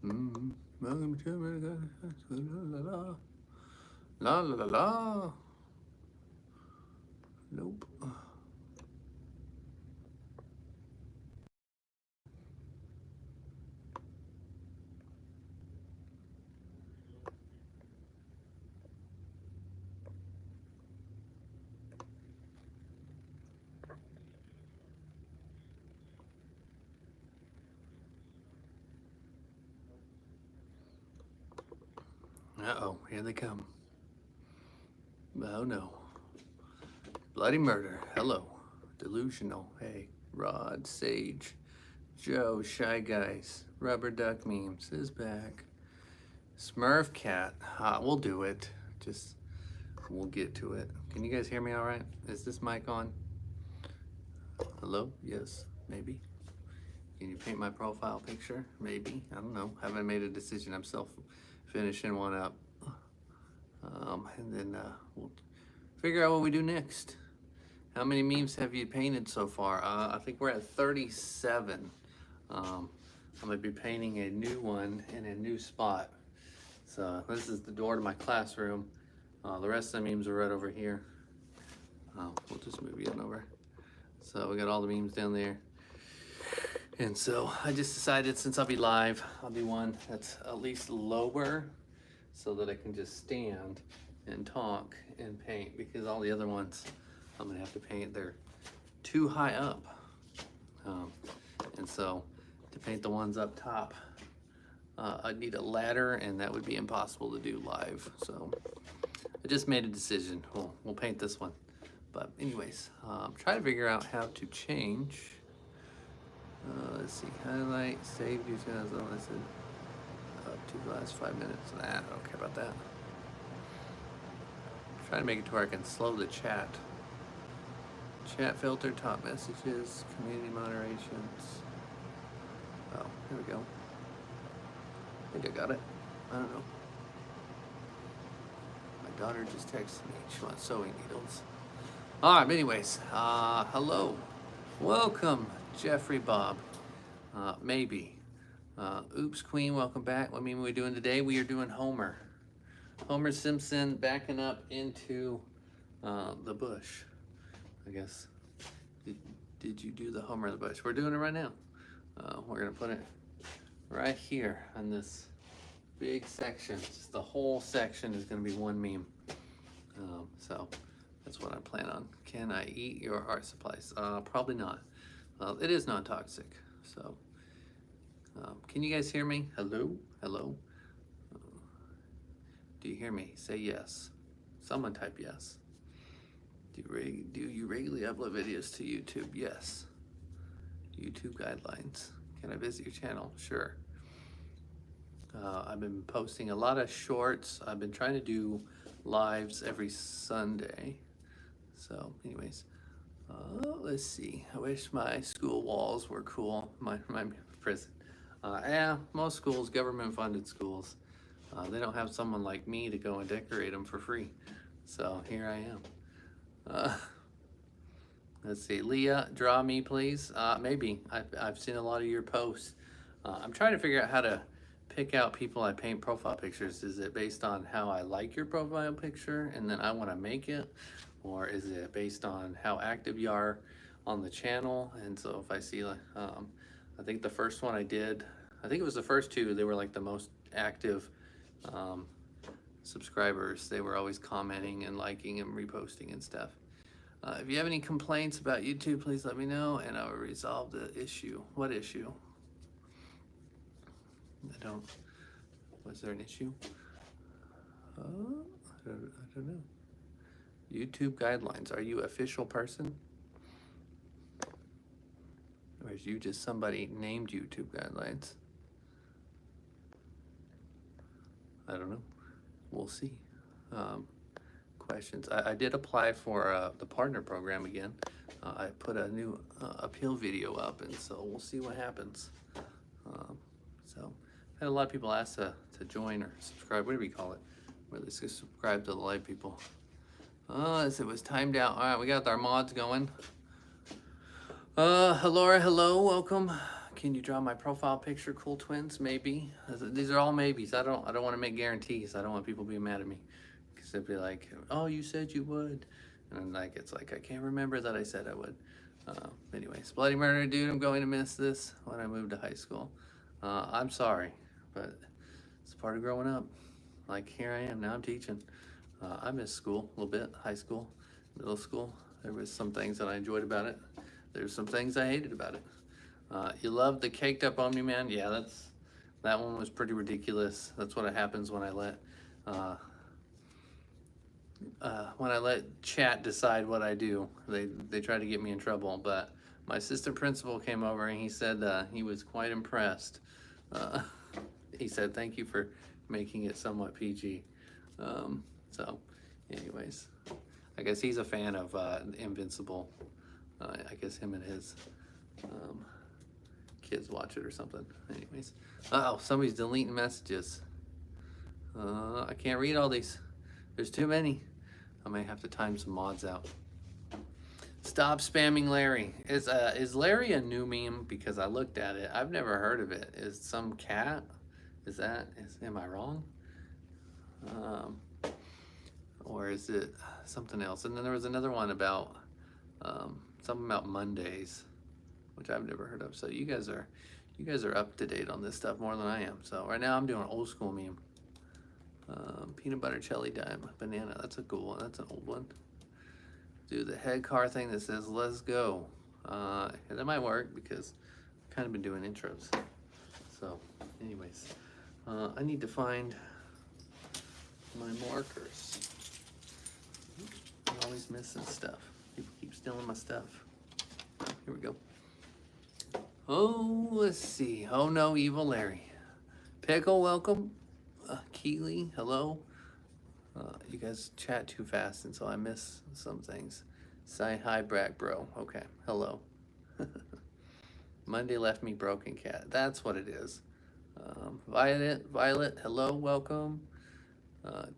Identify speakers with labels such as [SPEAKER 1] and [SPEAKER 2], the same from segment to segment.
[SPEAKER 1] Welcome to la la la la la la. Nope. Uh-oh, here they come. Oh no. Bloody murder. Hello. Delusional. Hey. Rod, Sage, Joe, Shy Guys, Rubber Duck Memes is back. Smurf Cat. We'll do it. Just, we'll get to it. Can you guys hear me all right? Is this mic on? Hello? Yes. Maybe. Can you paint my profile picture? Maybe. I don't know. Haven't made a decision. I'm still finishing one up. And then we'll figure out what we do next. How many memes have you painted so far? I think we're at 37. I'm gonna be painting a new one in a new spot. So this is the door to my classroom. The rest of the memes are right over here. We'll just move you on over. So we got all the memes down there. And so I just decided, since I'll be live, I'll do one that's at least lower so that I can just stand and talk and paint, because all the other ones I'm gonna have to paint, they're too high up. And so to paint the ones up top, I'd need a ladder, and that would be impossible to do live. So I just made a decision. We'll paint this one. But anyways, try to figure out how to change. Let's see, highlight, save, use as well. I said up to the last 5 minutes. Nah, I don't care about that. Try to make it to where I can slow the chat. Chat filter, top messages, community moderations. Oh, here we go. I think I got it. I don't know. My daughter just texted me. She wants sewing needles. All right, but anyways, hello. Welcome, Jeffrey Bob. Maybe. Oops, Queen, welcome back. What meme are we doing today? We are doing Homer. Homer Simpson backing up into the bush. I guess. Did you do the Homer in the bush? We're doing it right now. We're gonna put it right here on this big section. Just the whole section is gonna be one meme. So that's what I plan on. Can I eat your art supplies? Probably not. It is non-toxic. So, can you guys hear me? Hello? Hello? Do you hear me? Say yes. Someone type yes. Do you regularly upload videos to YouTube? Yes. YouTube guidelines. Can I visit your channel? Sure. I've been posting a lot of shorts. I've been trying to do lives every Sunday. So anyways, let's see. I wish my school walls were cool. My prison. Yeah, most schools, government funded schools, they don't have someone like me to go and decorate them for free. So here I am. Let's see, Leah, draw me please. Maybe. I've seen a lot of your posts. I'm trying to figure out how to pick out people I paint profile pictures. Is it based on how I like your profile picture and then I want to make it? Or is it based on how active you are on the channel? And so if I see like, I think the first one I did, I think it was the first two, they were like the most active subscribers. They were always commenting and liking and reposting and stuff. If you have any complaints about YouTube, please let me know and I will resolve the issue. What issue? Was there an issue? I don't know. YouTube guidelines. Are you an official person? Or is you just somebody named YouTube guidelines? I don't know. We'll see. Questions. I did apply for the partner program again. I put a new appeal video up, and so we'll see what happens. So I had a lot of people ask to join or subscribe, whatever you call it, where they subscribe to the live people. As it was timed out. All right, we got our mods going. Laura, hello, welcome. can you draw my profile picture, cool twins? Maybe. These are all maybes. I don't want to make guarantees. I don't want people being mad at me. Because they'd be like, oh, you said you would. And I'm like, it's like, I can't remember that I said I would. Anyways, Bloody Murder, dude, I'm going to miss this when I move to high school. I'm sorry, but it's part of growing up. Like, here I am, now I'm teaching. I miss school a little bit, high school, middle school. There was some things that I enjoyed about it. There's some things I hated about it. You love the caked up Omni-Man? Yeah, that one was pretty ridiculous. That's what happens when I let chat decide what I do. They try to get me in trouble, but my assistant principal came over and he said he was quite impressed. He said, thank you for making it somewhat PG. So anyways, I guess he's a fan of Invincible. I guess him and his kids watch it or something. Anyways, oh, somebody's deleting messages. I can't read all these. There's too many. I may have to time some mods out. Stop spamming Larry. Is Larry a new meme? Because I looked at it. I've never heard of it. Is some cat? Am I wrong? Or is it something else? And then there was another one about something about Mondays, which I've never heard of. So you guys are up to date on this stuff more than I am. So right now I'm doing an old school meme. Peanut butter jelly dime banana. That's a cool one. That's an old one. Do the head car thing that says let's go. That might work because I've kind of been doing intros. So anyways, I need to find my markers. I'm always missing stuff. People keep stealing my stuff. Here we go. Oh, let's see. Oh no, Evil Larry. Pickle, welcome. Keely, hello. You guys chat too fast, and so I miss some things. Say hi, Brack bro. Okay, hello. Monday left me broken cat. That's what it is. Violet, hello, welcome.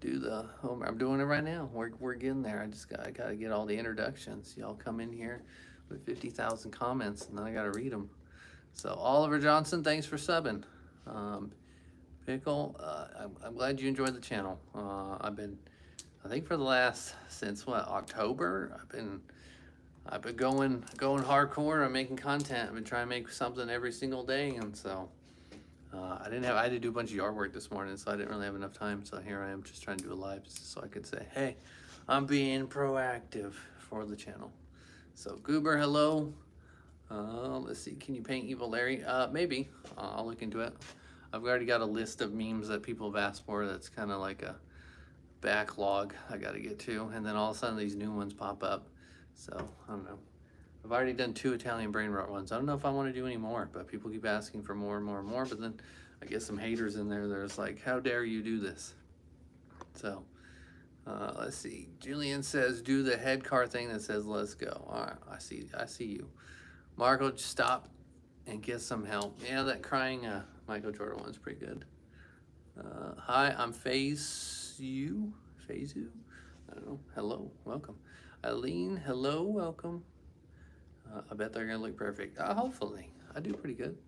[SPEAKER 1] Do the Homer. I'm doing it right now. We're getting there. I gotta get all the introductions. Y'all come in here with 50,000 comments, and then I gotta read them. So Oliver Johnson, thanks for subbing. Pickle, I'm glad you enjoyed the channel. I think for the last, since what, October, I've been going hardcore. I'm making content. I've been trying to make something every single day, and so I had to do a bunch of yard work this morning, so I didn't really have enough time. So here I am, just trying to do a live, so I could say, hey, I'm being proactive for the channel. So Goober, hello. Let's see, can you paint Evil Larry? Maybe. I'll look into it. I've already got a list of memes that people have asked for. That's kind of like a backlog I got to get to, and then all of a sudden these new ones pop up. So I don't know. I've already done 2 Italian brain rot ones. I don't know if I want to do any more, but people keep asking for more and more and more. But then I get some haters in there. There's like, how dare you do this? So let's see. Julian says, do the head car thing that says let's go. All right, I see you. Marco, just stop and get some help. Yeah, that crying Michael Jordan one's pretty good. Hi, I'm Phase-U. I don't know. Hello, welcome. Eileen, hello, welcome. I bet they're gonna look perfect. Hopefully, I do pretty good.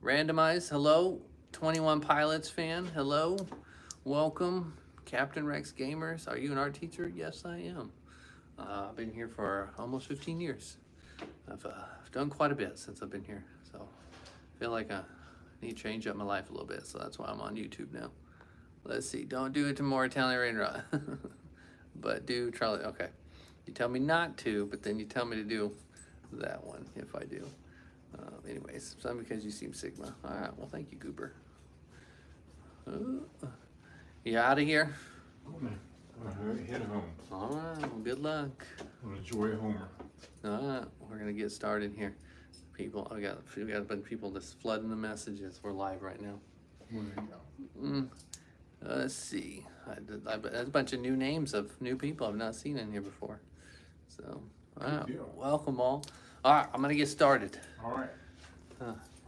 [SPEAKER 1] Randomize, hello. 21 Pilots fan, hello. Welcome. Captain Rex Gamers, are you an art teacher? Yes, I am. I've been here for almost 15 years. I've done quite a bit since I've been here, so I feel like I need to change up my life a little bit, so that's why I'm on YouTube now. Let's see, don't do it to more Italian rain rot. But do Charlie, okay. You tell me not to, but then you tell me to do that one if I do. Anyways, some because you seem Sigma. All right, well, thank you, Goober. You out of here?
[SPEAKER 2] I'm gonna head home.
[SPEAKER 1] All right, well, good luck.
[SPEAKER 2] I'm gonna enjoy Homer.
[SPEAKER 1] All right, we're gonna get started here. People, we got a bunch of people just flooding the messages. We're live right now.
[SPEAKER 2] Where they go?
[SPEAKER 1] Let's see. There's a bunch of new names of new people I've not seen in here before. So, wow, welcome all. All right, I'm gonna get started.
[SPEAKER 2] All right.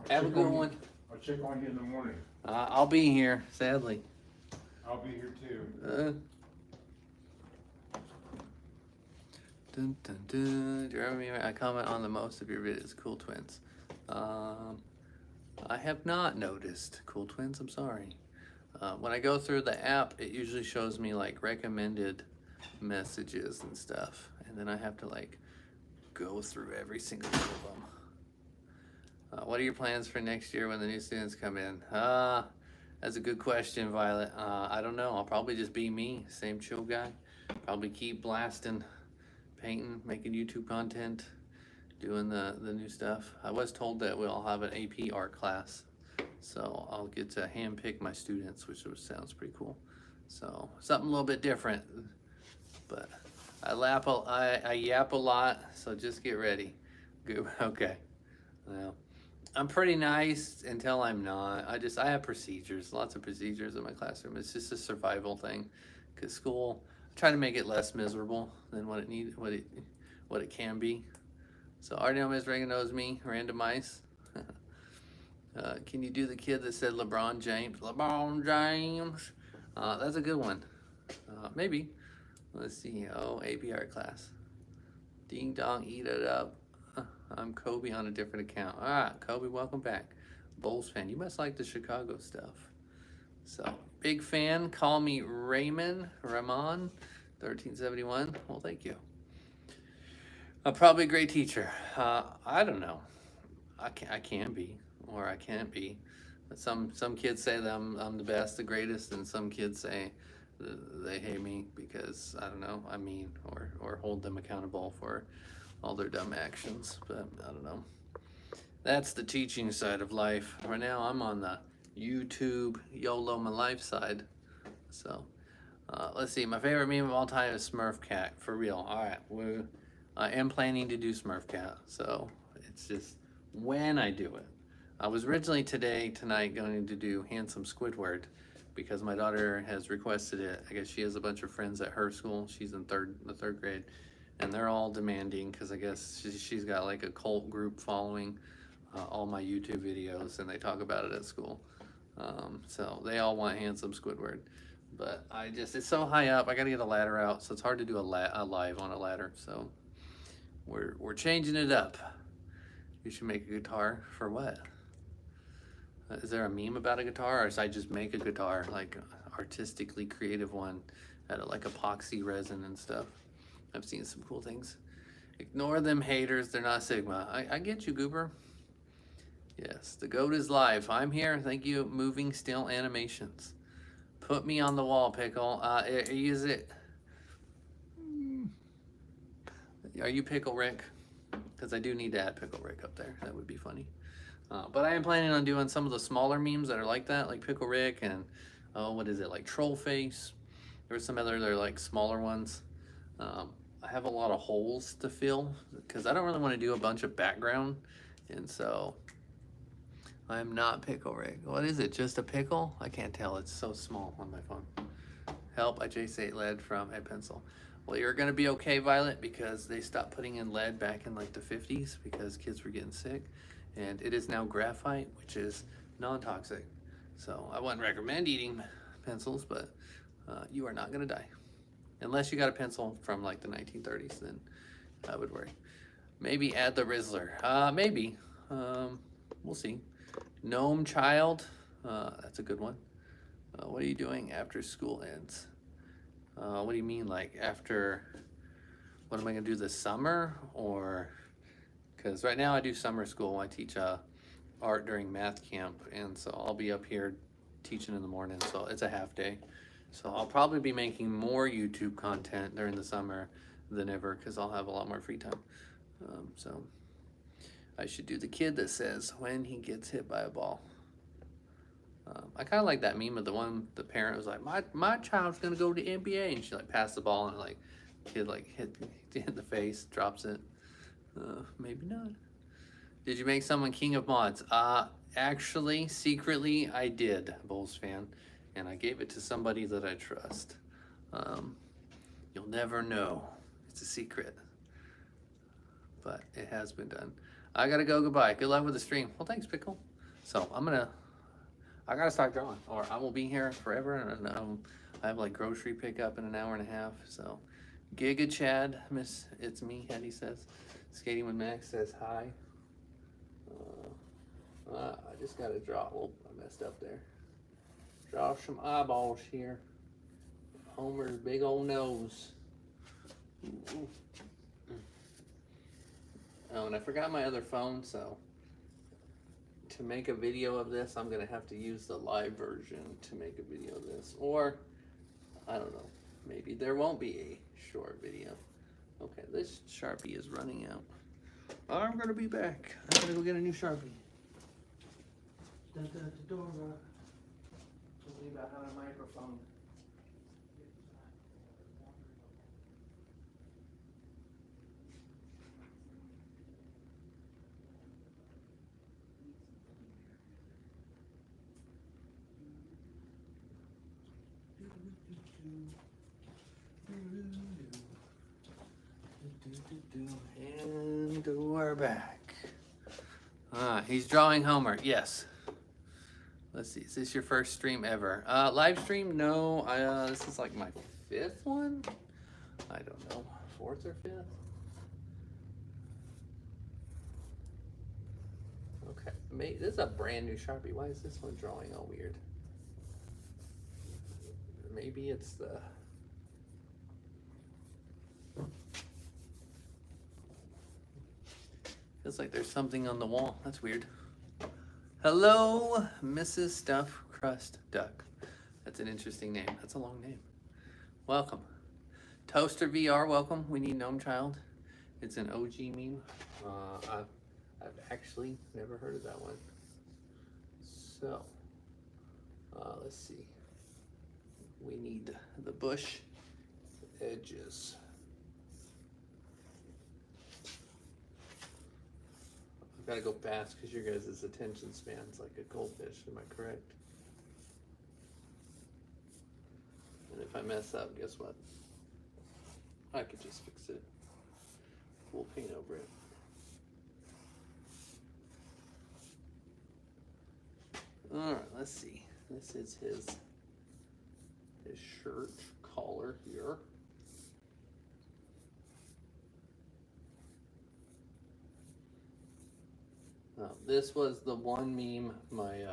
[SPEAKER 1] Have a good one.
[SPEAKER 2] I'll check on you in the morning.
[SPEAKER 1] I'll be here, sadly.
[SPEAKER 2] I'll be here too.
[SPEAKER 1] Dun, dun, dun. Do you remember me? I comment on the most of your videos. Cool twins. I have not noticed. Cool Twins, I'm sorry. When I go through the app, it usually shows me like recommended messages and stuff. And then I have to like go through every single one of them. What are your plans for next year when the new students come in? That's a good question, Violet. I don't know. I'll probably just be me, same chill guy. Probably keep blasting, painting, making YouTube content, doing the new stuff. I was told that we'll have an AP art class, so I'll get to handpick my students, which sounds pretty cool. So something a little bit different, but I yap a lot, so just get ready. Good. Okay. Well, I'm pretty nice until I'm not. I have procedures, lots of procedures in my classroom. It's just a survival thing, cause school, I try to make it less miserable than what it can be. So already know Mr.Renken knows me, random mice. Can you do the kid that said LeBron James? LeBron James. That's a good one. Maybe. Let's see. Oh, AP art class. Ding dong, eat it up. I'm Kobe on a different account. Kobe, welcome back. Bulls fan. You must like the Chicago stuff. So, big fan. Call me Ramon, 1371. Well, thank you. Probably a great teacher. I don't know. I can be, or I can't be. Some kids say that I'm the best, the greatest, and some kids say they hate me because I don't know. I mean, or hold them accountable for all their dumb actions. But I don't know. That's the teaching side of life. Right now, I'm on the YouTube YOLO my life side. So let's see. My favorite meme of all time is Smurf Cat. For real. All right. I am planning to do Smurf Cat. So it's just when I do it. I was originally tonight going to do Handsome Squidward because my daughter has requested it. I guess she has a bunch of friends at her school. She's in the third grade, and they're all demanding because I guess she's got like a cult group following all my YouTube videos, and they talk about it at school. So they all want Handsome Squidward, but it's so high up. I got to get a ladder out, so it's hard to do a live on a ladder. So we're changing it up. You should make a guitar for what? Is there a meme about a guitar, or should I just make a guitar, like artistically creative one, out of like epoxy resin and stuff? I've seen some cool things. Ignore them haters, they're not Sigma. I get you, Goober. Yes, the goat is live. I'm here. Thank you, Moving Still Animations. Put me on the wall, Pickle. Is it? Are you Pickle Rick? Because I do need to add Pickle Rick up there. That would be funny. But I am planning on doing some of the smaller memes that are like that, like Pickle Rick and, what is it, like Troll Face. There's some other, they're like smaller ones. I have a lot of holes to fill because I don't really want to do a bunch of background. And so I'm not Pickle Rick. What is it, just a pickle? I can't tell, it's so small on my phone. Help, I just ate lead from a pencil. Well, you're gonna be okay, Violet, because they stopped putting in lead back in like the 50s because kids were getting sick. And it is now graphite, which is non-toxic. So I wouldn't recommend eating pencils, but you are not gonna die. Unless you got a pencil from like the 1930s, then I would worry. Maybe add the Rizzler. Maybe. We'll see. Gnome Child. That's a good one. What are you doing after school ends? What do you mean, like after? What am I gonna do this summer, or? Because right now I do summer school. I teach art during math camp, and so I'll be up here teaching in the morning. So it's a half day. So I'll probably be making more YouTube content during the summer than ever because I'll have a lot more free time. So I should do the kid that says when he gets hit by a ball. I kind of like that meme of the parent was like, my child's gonna go to the NBA, and she like passed the ball and like kid like hit in the face, drops it. Maybe not. Did you make someone king of mods? Actually, secretly, I did, Bulls fan, and I gave it to somebody that I trust. You'll never know. It's a secret, but it has been done. I gotta go. Goodbye. Good luck with the stream. Well, thanks, Pickle. So I gotta start drawing, or I will be here forever, and I have like grocery pickup in an hour and a half. So, Giga Chad, it's me. Hetty says. Skating with Max says hi. just gotta draw. Oh, I messed up there. Draw some eyeballs here. Homer's big old nose. Ooh. Oh, and I forgot my other phone, so to make a video of this, I'm gonna have to use the live version to make a video of this. Or, I don't know, maybe there won't be a short video. Okay, this Sharpie is running out. I'm gonna be back. I'm gonna go get a new Sharpie. Something about having a microphone. And we're back. He's drawing Homer. Yes. Let's see. Is this your first stream ever? Live stream? No. This is like my 5th one. I don't know. 4th or 5th? Okay. This is a brand new Sharpie. Why is this one drawing all weird? Maybe it's the... Feels like there's something on the wall. That's weird. Hello, Mrs. Stuffed Crust Duck. That's an interesting name. That's a long name. Welcome. Toaster VR, welcome. We need Gnome Child. It's an OG meme. I've actually never heard of that one. So, let's see. We need the bush edges. I've got to go fast because your guys' attention span's like a goldfish. Am I correct? And if I mess up, guess what? I could just fix it. We'll paint over it. All right, let's see. This is his shirt collar here. This was the one meme my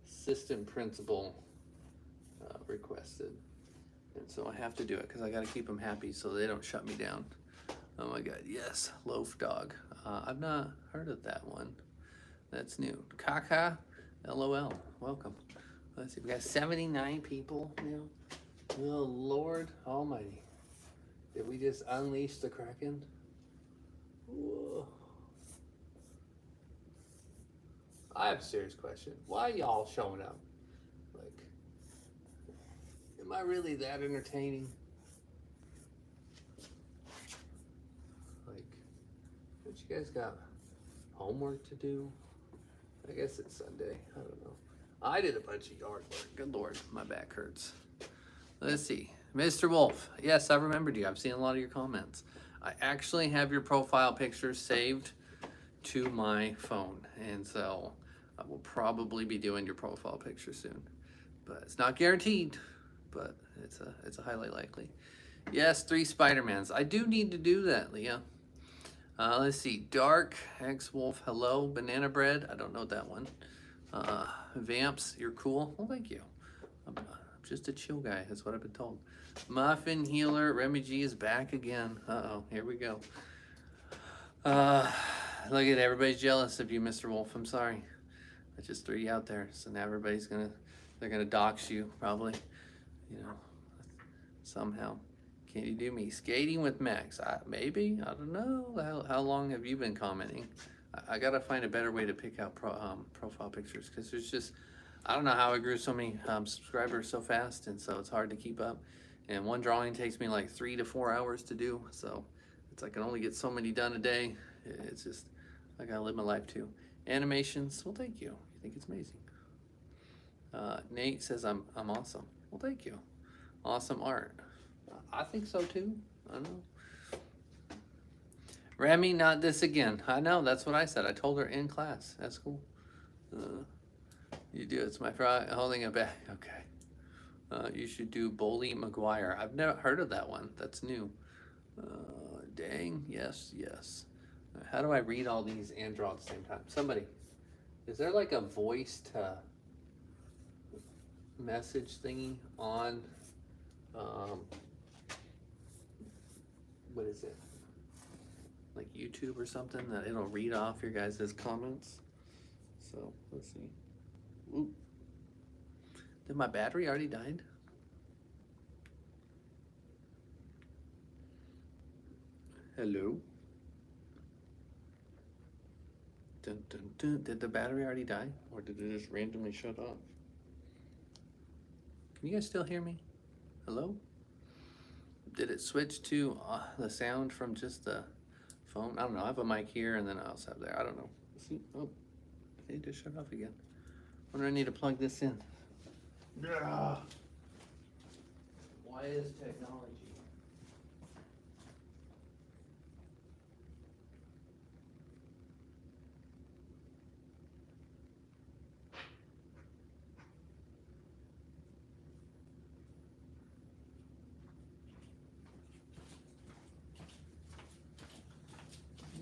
[SPEAKER 1] assistant principal requested. And so I have to do it because I got to keep them happy so they don't shut me down. Oh my God, yes, Loaf Dog. I've not heard of that one. That's new. Kaka, LOL, welcome. Let's see, we got 79 people now. Oh, Lord almighty. Did we just unleash the Kraken? Whoa. I have a serious question. Why are y'all showing up? Like, am I really that entertaining? Like, don't you guys got homework to do? I guess it's Sunday. I don't know. I did a bunch of yard work. Good Lord, my back hurts. Let's see. Mr. Wolf. Yes, I remembered you. I've seen a lot of your comments. I actually have your profile picture saved to my phone. And so I will probably be doing your profile picture soon. But it's not guaranteed, but it's a highly likely. Yes, 3 Spider-Mans. I do need to do that, Leah. Let's see. Dark X Wolf. Hello. Banana Bread. I don't know that one. Vamps. You're cool. Well, thank you. I'm just a chill guy. That's what I've been told. Muffin Healer. Remy G is back again. Uh-oh. Here we go. Look at everybody's jealous of you, Mr. Wolf. I'm sorry. I just threw you out there. So now everybody's they're gonna dox you probably. You know, somehow. Can you do me? Skating with Max. Maybe. I don't know. How long have you been commenting? I gotta find a better way to pick out profile pictures because there's just, I don't know how I grew so many subscribers so fast, and so it's hard to keep up. And one drawing takes me like 3 to 4 hours to do, so it's I can only get so many done a day. It's just, I gotta live my life too. Animations, well, thank you. You think it's amazing. Nate says I'm awesome. Well, thank you. Awesome art. I think so too. I don't know. Remy, not this again. I know, that's what I said. I told her in class. That's cool. You do, it's my fry holding it back. Okay. You should do Bully McGuire. I've never heard of that one. That's new. Dang, yes. How do I read all these and draw at the same time? Somebody, Is there like a voice to message thingy on, what is it? Like YouTube or something that it'll read off your guys' comments? So, let's see. Ooh. Did my battery already died? Hello? Dun, dun, dun. Did the battery already die? Or did it just randomly shut off? Can you guys still hear me? Hello? Did it switch to the sound from just the phone? I don't know. I have a mic here and then I also have there. I don't know. See? Oh, it just shut off again. Wonder I need to plug this in. Yeah. Why is technology?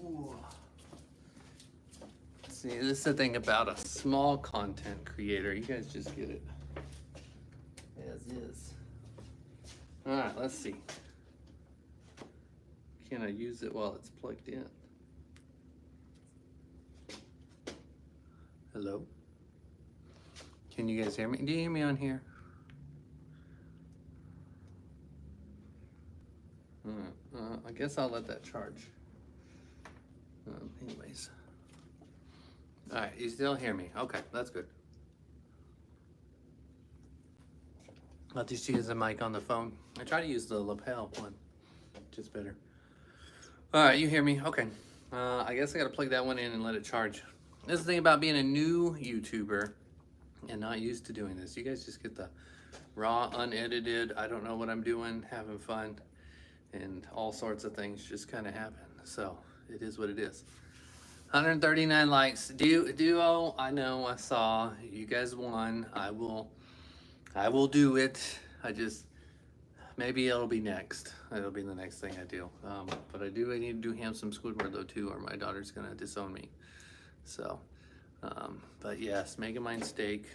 [SPEAKER 1] Ooh. See, this is the thing about a small content creator. You guys just get it as is. All right, let's see. Can I use it while it's plugged in? Hello? Can you guys hear me? Do you hear me on here? I guess I'll let that charge. Anyways. All right, you still hear me? Okay, that's good. I'll just use the mic on the phone. I try to use the lapel one, just better. All right, you hear me? Okay. I guess I gotta plug that one in and let it charge. This is the thing about being a new YouTuber and not used to doing this. You guys just get the raw, unedited, I don't know what I'm doing, having fun, and all sorts of things just kind of happen. So it is what it is. 139 likes. Duo, I know, I saw. You guys won. I will do it. Maybe it'll be next. It'll be the next thing I do. But I need to do Handsome Squidward though too, or my daughter's gonna disown me. So, but yes, Mega Mind Steak.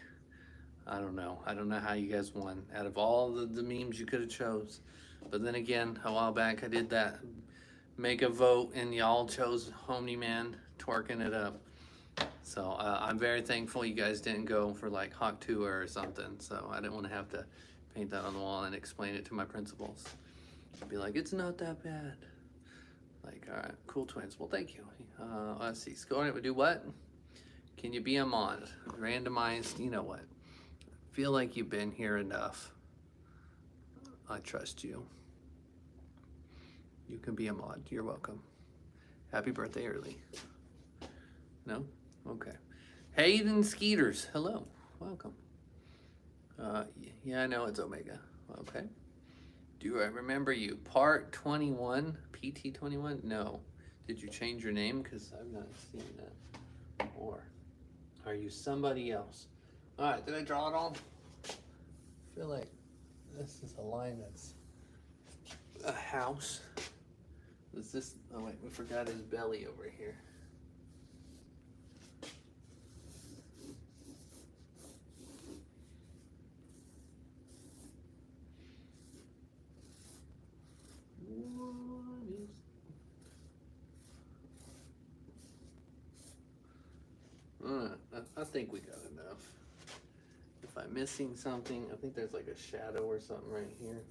[SPEAKER 1] I don't know how you guys won. Out of all the memes you could have chose. But then again, a while back I did that make a vote and y'all chose Homie Man twerking it up. So I'm very thankful you guys didn't go for like Hawk Tour or something. So I didn't want to have to paint that on the wall and explain it to my principals. Be like, it's not that bad. Like, all right, cool twins. Well, thank you. Let's see. Scoring it would do what? Can you be a mod? Randomized, you know what? Feel like you've been here enough. I trust you. You can be a mod. You're welcome. Happy birthday early. No? Okay. Hayden Skeeters. Hello. Welcome. Yeah, I know it's Omega. Okay. Do I remember you? Part 21? PT 21? No. Did you change your name? Because I've not seen that. Or are you somebody else? Alright, did I draw it all? I feel like this is a line that's a house. Is this, oh wait, we forgot his belly over here. I think we got enough. If I'm missing something, I think there's like a shadow or something right here.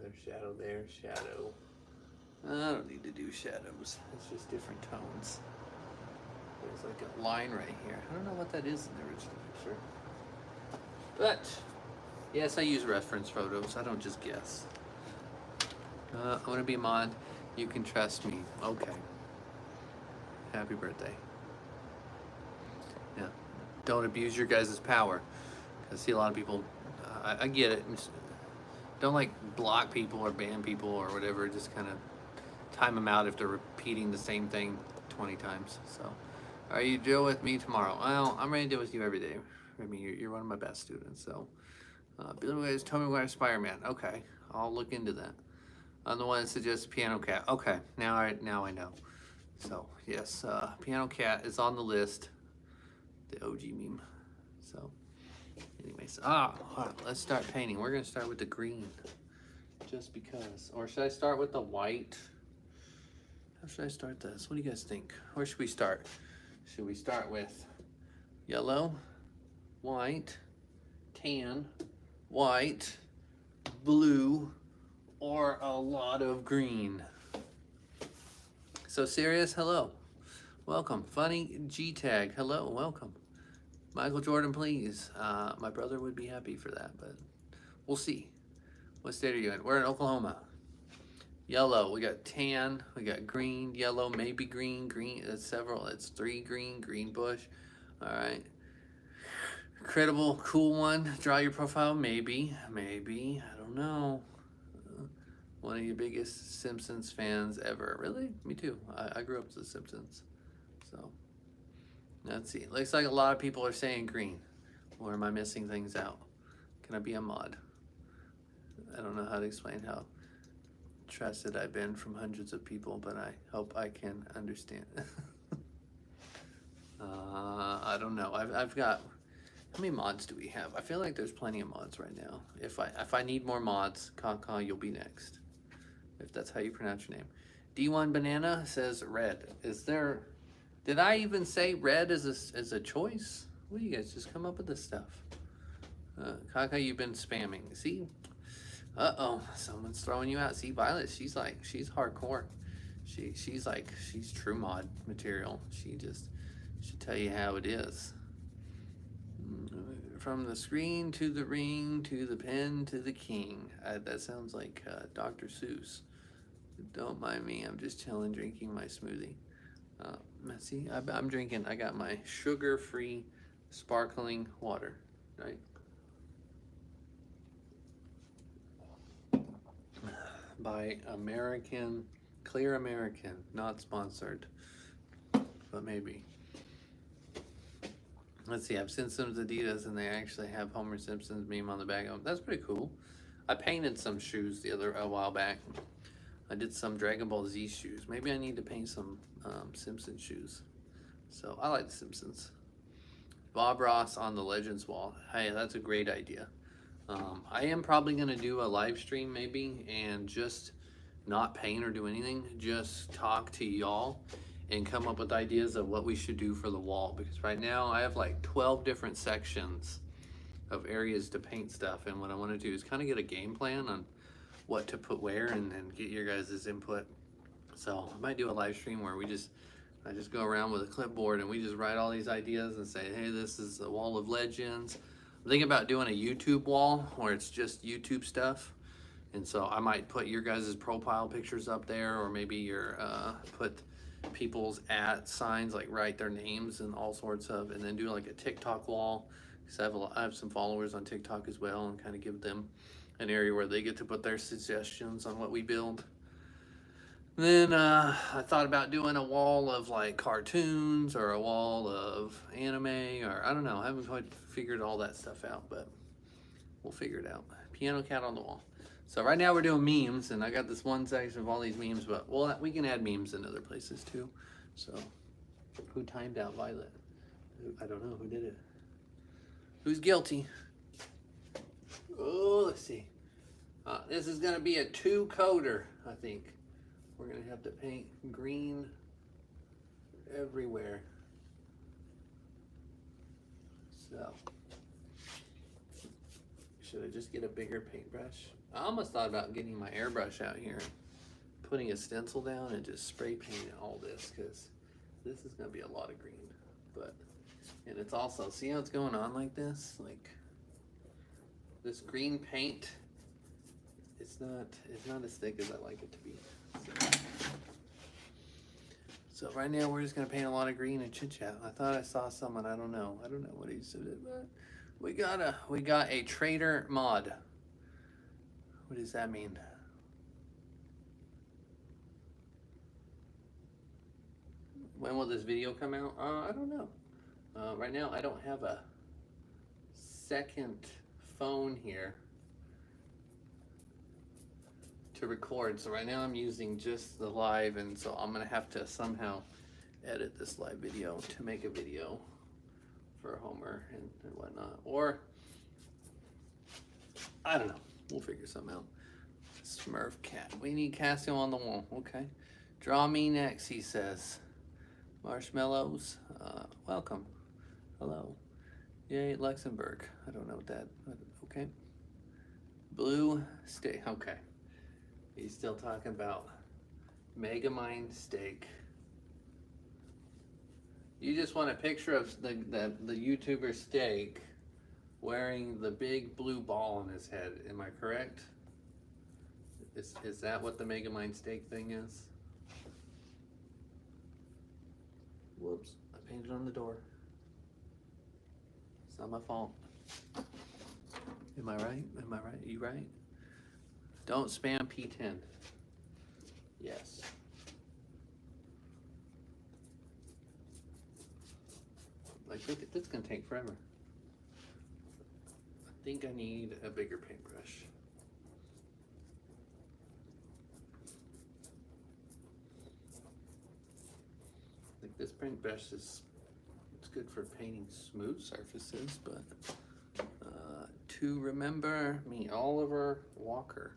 [SPEAKER 1] There's shadow there, shadow. I don't need to do shadows. It's just different tones. There's like a line right here. I don't know what that is in the original picture. But, yes, I use reference photos. I don't just guess. I want to be a mod. You can trust me. Okay. Happy birthday. Yeah. Don't abuse your guys' power. I see a lot of people, I get it. Don't like block people or ban people or whatever. Just kind of time them out if they're repeating the same thing 20 times. So, are you deal with me tomorrow? Well, I'm ready to deal with you every day. I mean, you're one of my best students. So, Billy Williams, Tommy Wire, Spider-Man. Okay, I'll look into that. I'm the one that suggests Piano Cat. Okay, now I know. So yes, Piano Cat is on the list. The OG meme. So anyways, all right, let's start painting. We're gonna start with the green, just because. Or should I start with the white? How should I start this? What do you guys think? Where should we start? Should we start with yellow, white, tan, white, blue, or a lot of green? So serious, hello. Welcome. Funny G Tag, hello, welcome. Michael Jordan, please. My brother would be happy for that, but we'll see. What state are you in? We're in Oklahoma. Yellow, we got tan, we got green, yellow, maybe green, green, it's several, it's 3 green, green bush. All right. Credible, cool one. Draw your profile, maybe, I don't know. One of your biggest Simpsons fans ever. Really? Me too. I grew up with the Simpsons. So, let's see. Looks like a lot of people are saying green. Or am I missing things out? Can I be a mod? I don't know how to explain how trusted I've been from hundreds of people, but I hope I can understand. I don't know. I've got, how many mods do we have? I feel like there's plenty of mods right now. If I need more mods, Kaka, you'll be next. If that's how you pronounce your name. D1 Banana says red. Is there, did I even say red as a choice? What do you guys just come up with this stuff? Kaka, you've been spamming. See? Uh-oh, someone's throwing you out. See, Violet, she's hardcore. She's true mod material. She'll tell you how it is. From the screen to the ring to the pen to the king. That sounds like Dr. Seuss. Don't mind me, I'm just chilling, drinking my smoothie. See, I'm drinking, I got my sugar-free sparkling water, right? By American, Clear American, not sponsored, but maybe. Let's see, I have Simpsons Adidas, and they actually have Homer Simpson's meme on the back of them. That's pretty cool. I painted some shoes a while back. I did some Dragon Ball Z shoes. Maybe I need to paint some Simpson shoes. So I like the Simpsons. Bob Ross on the Legends wall. Hey, that's a great idea. I am probably gonna do a live stream maybe and just not paint or do anything. Just talk to y'all and come up with ideas of what we should do for the wall. Because right now I have like 12 different sections of areas to paint stuff. And what I wanna do is kind of get a game plan on what to put where and get your guys' input. So I might do a live stream where I just go around with a clipboard and we just write all these ideas and say, hey, this is the wall of legends. I'm thinking about doing a YouTube wall where it's just YouTube stuff. And so I might put your guys' profile pictures up there, or maybe your put people's @ signs, like write their names and all sorts of, and then do like a TikTok wall. Because I have some followers on TikTok as well, and kind of give them an area where they get to put their suggestions on what we build. Then I thought about doing a wall of like cartoons or a wall of anime, or I don't know. I haven't quite figured all that stuff out, but we'll figure it out. Piano Cat on the wall. So right now we're doing memes, and I got this one section of all these memes, but we can add memes in other places too. So who timed out Violet? I don't know who did it. Who's guilty? Oh, let's see. This is gonna be a 2-coater, I think. We're gonna have to paint green everywhere. So, should I just get a bigger paintbrush? I almost thought about getting my airbrush out here, putting a stencil down and just spray painting all this, because this is gonna be a lot of green. And it's also, see how it's going on like this? Like, this green paint, it's not as thick as I like it to be. So right now we're just gonna paint a lot of green and chit chat. I thought I saw someone, I don't know what he said, but we got a trader mod. What does that mean? When will this video come out? I don't know. Right now I don't have a second phone here. to record. So right now I'm using just the live, and so I'm gonna have to somehow edit this live video to make a video for Homer and whatnot. Or I don't know. We'll figure something out. Smurf cat. We need Casio on the wall. Okay. Draw me next, he says. Marshmallows. Welcome. Hello. Yay, Luxembourg. I don't know what that. Okay. Blue steak. Okay. He's still talking about Megamind steak. You just want a picture of the YouTuber steak wearing the big blue ball on his head. Am I correct? Is that what the Megamind steak thing is? Whoops, I painted on the door. It's not my fault. Am I right? Am I right? Are you right? Don't spam P10. Yes. Like, look at this, is gonna take forever. I think I need a bigger paintbrush. Like this paintbrush is, it's good for painting smooth surfaces, but to remember me, Oliver Walker.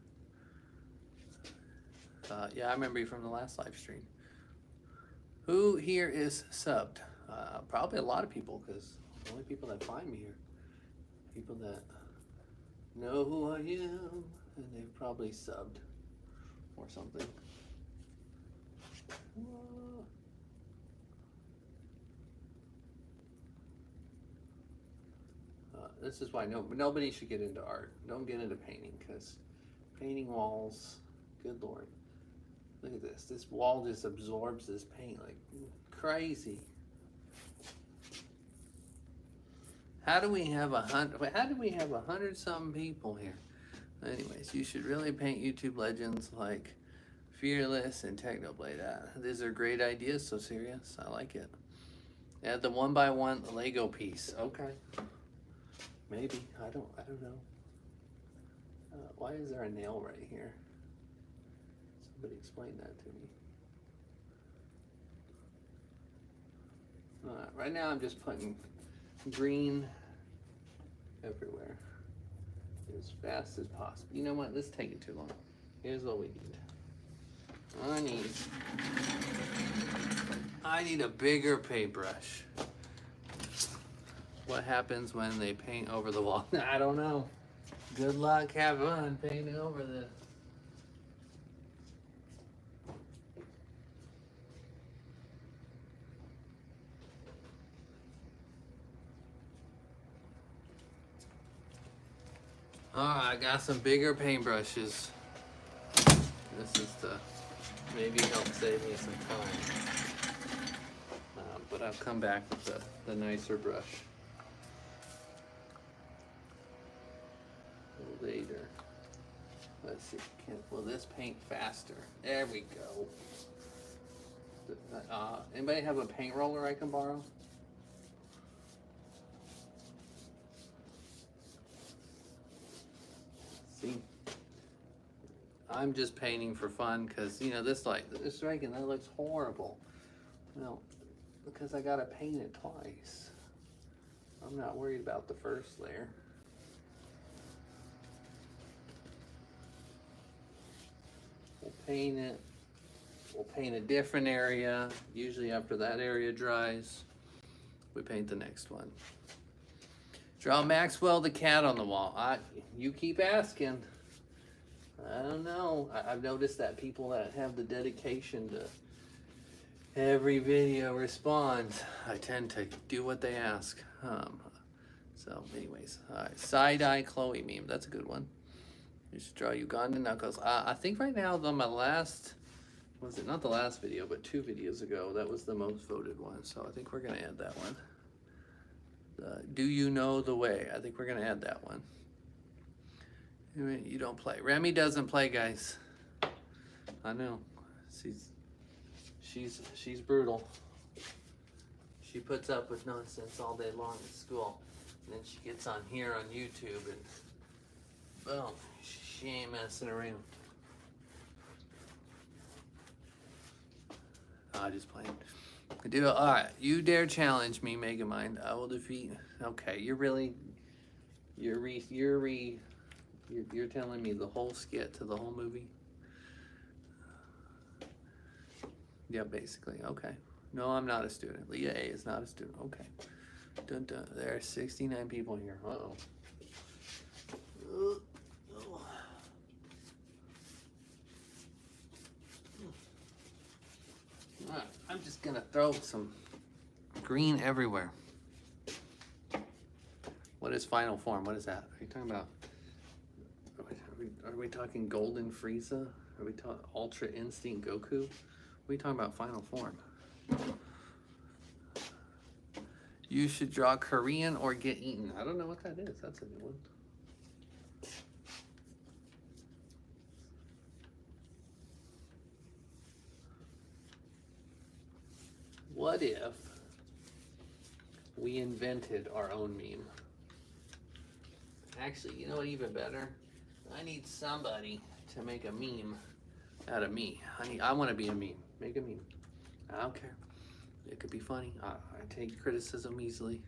[SPEAKER 1] Yeah, I remember you from the last live stream. Who here is subbed? Probably a lot of people, because the only people that find me are people that know who I am, and they've probably subbed or something. This is why nobody should get into art. Don't get into painting, because painting walls, good Lord. Look at this. This wall just absorbs this paint like crazy. How do we have 100-something people here? Anyways, you should really paint YouTube legends like Fearless and Technoblade. These are great ideas, so serious. I like it. Add the 1x1 Lego piece. Okay. Maybe. I don't know. Why is there a nail right here? Somebody explain that to me. Right now I'm just putting green everywhere as fast as possible. You know what? This is taking too long. Here's what we need. I need a bigger paintbrush. What happens when they paint over the wall? I don't know. Good luck, have fun painting over this. Alright, I got some bigger paintbrushes. This is to maybe help save me some time. But I'll come back with the nicer brush later. Let's see. Will this paint faster? There we go. Anybody have a paint roller I can borrow? See, I'm just painting for fun because, you know, this Renken, that looks horrible. Well, because I gotta paint it twice. I'm not worried about the first layer. We'll paint it. We'll paint a different area. Usually after that area dries, we paint the next one. Draw Maxwell the cat on the wall. You keep asking. I don't know. I've noticed that people that have the dedication to every video respond, I tend to do what they ask. So anyways, side-eye Chloe meme. That's a good one. You should draw Ugandan knuckles. I think right now, though, my last, was it not the last video, but 2 videos ago, that was the most voted one. So I think we're going to add that one. Do you know the way? I think we're going to add that one. You don't play. Remy doesn't play, guys. I know. She's brutal. She puts up with nonsense all day long at school. And then she gets on here on YouTube and boom, she ain't messing around. I just playing. Do it. All right. You dare challenge me, Megamind. I will defeat. Okay. You're telling me the whole skit to the whole movie. Yeah, basically. Okay. No, I'm not a student. Leah A is not a student. Okay. Dun, dun. There are 69 people here. Uh-oh. Alright, I'm just gonna throw some green everywhere. What is final form? What is that? Are you talking about? Are we talking Golden Frieza? Are we talking Ultra Instinct Goku? What are we talking about final form? You should draw Korean or get eaten. I don't know what that is. That's a new one. What if we invented our own meme? Actually, you know what, even better? I need somebody to make a meme out of me. I want to be a meme. Make a meme. I don't care. It could be funny. I take criticism easily.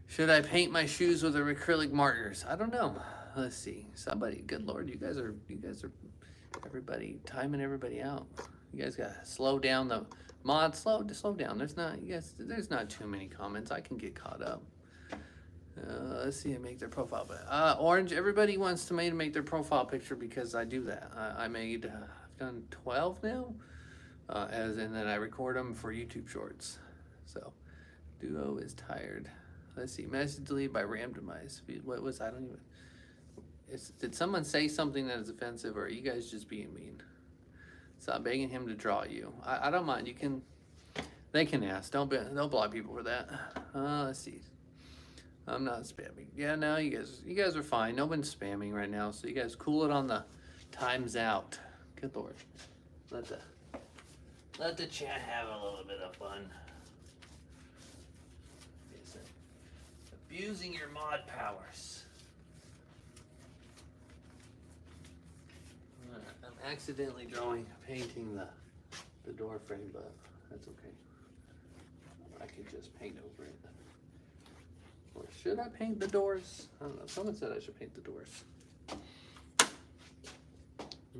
[SPEAKER 1] Should I paint my shoes with acrylic markers? I don't know. Let's see. Somebody, good Lord, you guys are everybody timing everybody out. You guys gotta slow down the mod. Slow down. There's not too many comments. I can get caught up. Let's see. Make their profile. Orange. Everybody wants to make their profile picture because I do that. I've done 12 now. And then I record them for YouTube Shorts. So, Duo is tired. Let's see. Message deleted by randomized. What was? I don't even. Did someone say something that is offensive, or are you guys just being mean? So I'm begging him to draw you. I don't mind. You can. They can ask. Don't block people for that. Let's see. I'm not spamming. Yeah, no, you guys are fine. No one's spamming right now. So you guys cool it on the times out. Good Lord. Let the chat have a little bit of fun. Abusing your mod powers. I'm accidentally painting the door frame, but that's okay. I could just paint over it. Or should I paint the doors? I don't know. Someone said I should paint the doors.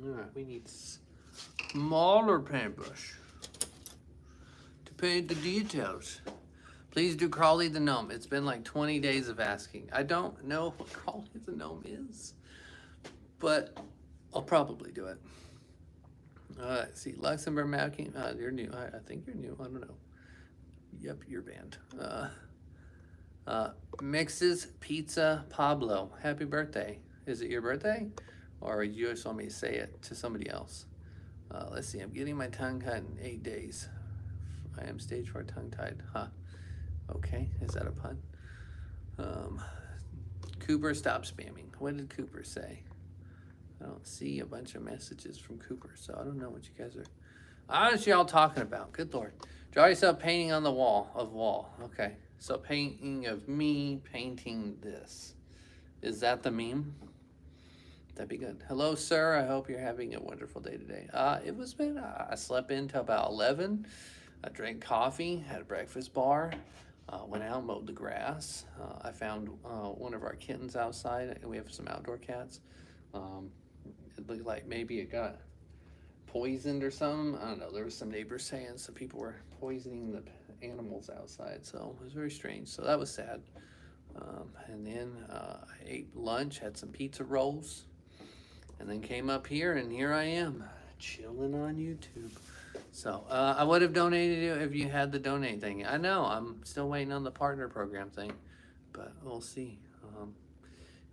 [SPEAKER 1] Alright, we need smaller paintbrush to paint the details. Please do Crawley the Gnome. It's been like 20 days of asking. I don't know what Crawley the Gnome is, but I'll probably do it. Let's see, Luxembourg Macking. You're new. I think you're new. I don't know. Yep, you're banned. Mixes Pizza Pablo. Happy birthday. Is it your birthday? Or you just want me to say it to somebody else? Let's see. I'm getting my tongue cut in 8 days. I am stage 4 tongue-tied. Huh. Okay. Is that a pun? Cooper, stop spamming. What did Cooper say? I don't see a bunch of messages from Cooper, so I don't know what you guys are honestly all talking about. Good Lord. Draw yourself painting on the wall. Okay. So painting of me painting this. Is that the meme? That'd be good. Hello, sir. I hope you're having a wonderful day today. It was been, I slept in till about 11. I drank coffee, had a breakfast bar, went out, mowed the grass. I found one of our kittens outside. We have some outdoor cats. It looked like maybe it got poisoned or something. I don't know. There was some neighbors saying some people were poisoning the animals outside, so it was very strange. So that was sad. And then I ate lunch, had some pizza rolls, and then came up here, and here I am, chilling on YouTube. So I would have donated you if you had the donate thing. I know, I'm still waiting on the partner program thing, but we'll see.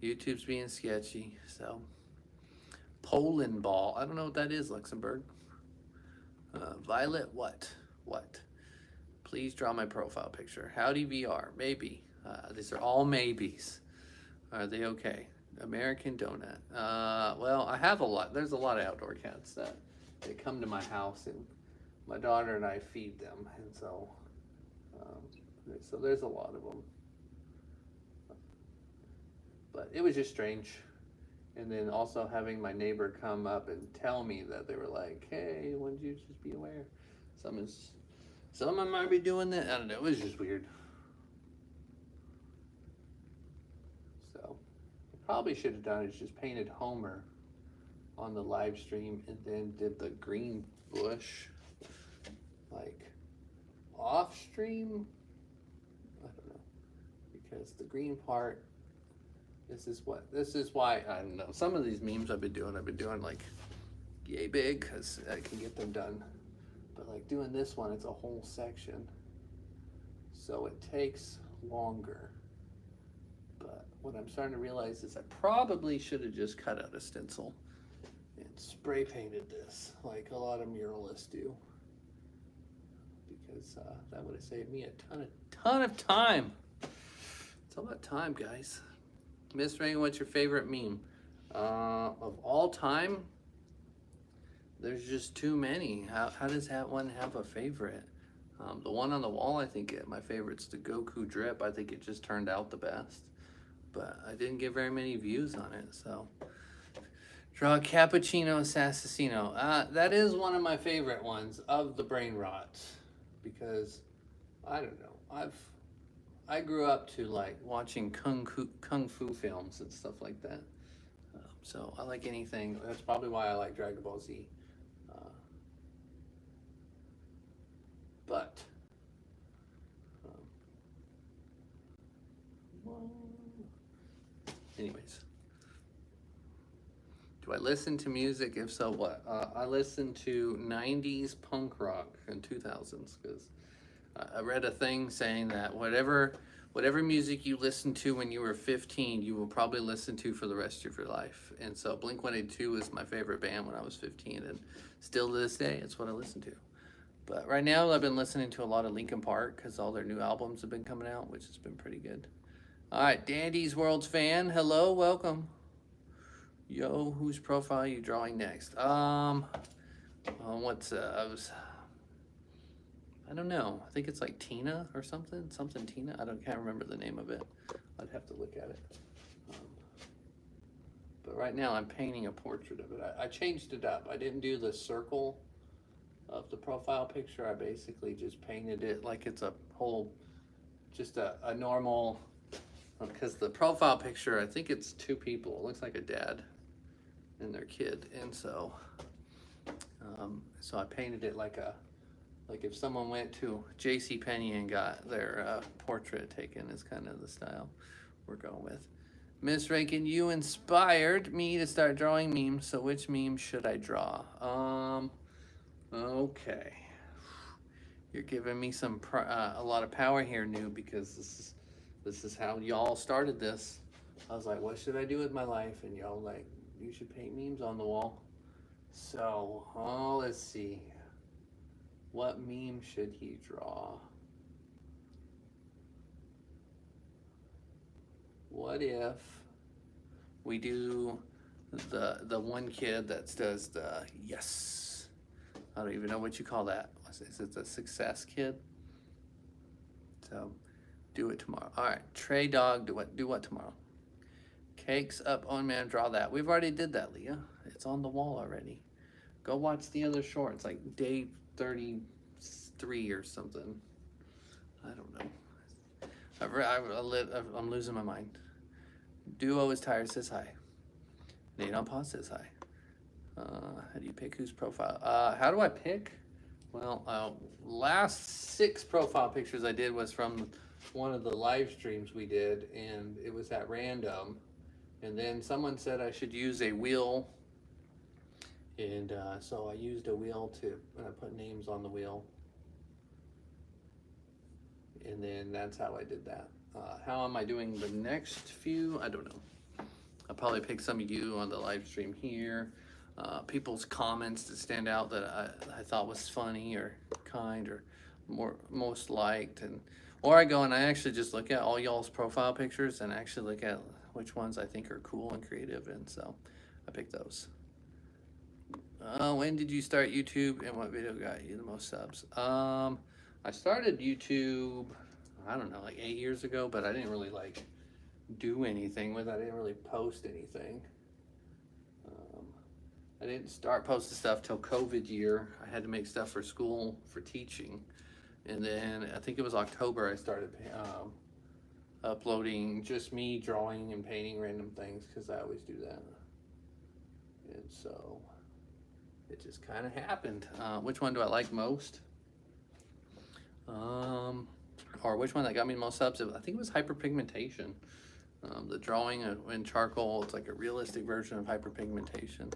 [SPEAKER 1] YouTube's being sketchy, so. Poland ball. I don't know what that is, Luxembourg. Violet what? What? Please draw my profile picture. Howdy VR. Maybe. These are all maybes. Are they okay? American donut. Well, I have a lot. There's a lot of outdoor cats that they come to my house, and my daughter and I feed them, and so there's a lot of them. But it was just strange. And then also having my neighbor come up and tell me that they were like, hey, wouldn't you just be aware? Someone might be doing that. I don't know. It was just weird. So probably should have done is just painted Homer on the live stream and then did the green bush like off stream. I don't know, because the green part, this is why I don't know, some of these memes I've been doing like yay big because I can get them done, but like doing this one, it's a whole section, so it takes longer. But what I'm starting to realize is I probably should have just cut out a stencil and spray painted this like a lot of muralists do, because that would have saved me a ton of time. It's all about time, guys. Mr.Renken, what's your favorite meme? Of all time, there's just too many. How does that one have a favorite? The one on the wall, I think my favorite's the Goku drip. I think it just turned out the best. But I didn't get very many views on it, so. Draw a cappuccino assassino. That is one of my favorite ones of the brain rot, because I don't know. I grew up to like watching kung fu films and stuff like that. So I like anything. That's probably why I like Dragon Ball Z. But anyways, do I listen to music? If so, what? I listen to 90s punk rock and 2000s, because I read a thing saying that whatever music you listened to when you were 15, you will probably listen to for the rest of your life. And so Blink-182 was my favorite band when I was 15, and still to this day, it's what I listen to. But right now, I've been listening to a lot of Linkin Park because all their new albums have been coming out, which has been pretty good. All right, Dandy's World's Fan, hello, welcome. Yo, whose profile are you drawing next? I don't know. I think it's like Tina or something Tina. Can't remember the name of it. I'd have to look at it. But right now I'm painting a portrait of it. I changed it up. I didn't do the circle of the profile picture. I basically just painted it like it's a whole, just a normal, because the profile picture, I think it's two people. It looks like a dad and their kid. And so, so I painted it like if someone went to JCPenney and got their portrait taken, is kind of the style we're going with. Miss Renken, you inspired me to start drawing memes, so which memes should I draw? Okay. You're giving me a lot of power here, New, because this is how y'all started this. I was like, what should I do with my life? And y'all like, you should paint memes on the wall. So, let's see. What meme should he draw? What if we do the one kid that does the yes? I don't even know what you call that. Is it the success kid? So do it tomorrow. All right, Trey Dog, do what tomorrow? Cakes up on man, draw that. We've already did that, Leah. It's on the wall already. Go watch the other shorts, like day 33 or something. I don't know. I'm losing my mind. Duo is tired, says hi. Nate on pause says hi. How do you pick whose profile? How do I pick? Well, last 6 profile pictures I did was from one of the live streams we did, and it was at random. And then someone said I should use a wheel, and so I used a wheel to put names on the wheel. And then that's how I did that. How am I doing the next few? I don't know. I'll probably pick some of you on the live stream here. People's comments that stand out that I thought was funny or kind or most liked, or I go and I actually just look at all y'all's profile pictures and actually look at which ones I think are cool and creative, and so I pick those. When did you start YouTube and what video got you the most subs? I started YouTube, I don't know, like 8 years ago, but I didn't really like do anything with it. I didn't really post anything. I didn't start posting stuff till COVID year. I had to make stuff for school for teaching, and then I think it was October I started uploading just me drawing and painting random things because I always do that. And so it just kind of happened. Which one do I like most? Or which one that got me the most subs? I think it was hyperpigmentation. The drawing in charcoal, it's like a realistic version of hyperpigmentation.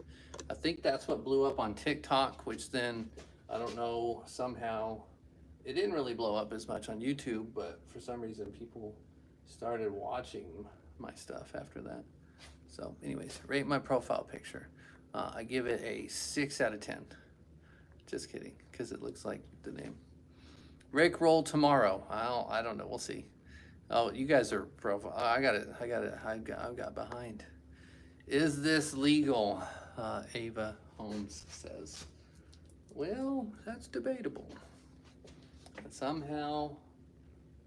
[SPEAKER 1] I think that's what blew up on TikTok, which then, I don't know, somehow, it didn't really blow up as much on YouTube, but for some reason people started watching my stuff after that. So anyways, rate my profile picture. I give it a 6 out of 10. Just kidding, because it looks like the name. Rick roll tomorrow. I don't know. We'll see. Oh, you guys are profile. I got behind. Is this legal? Ava Holmes says. Well, that's debatable. But somehow,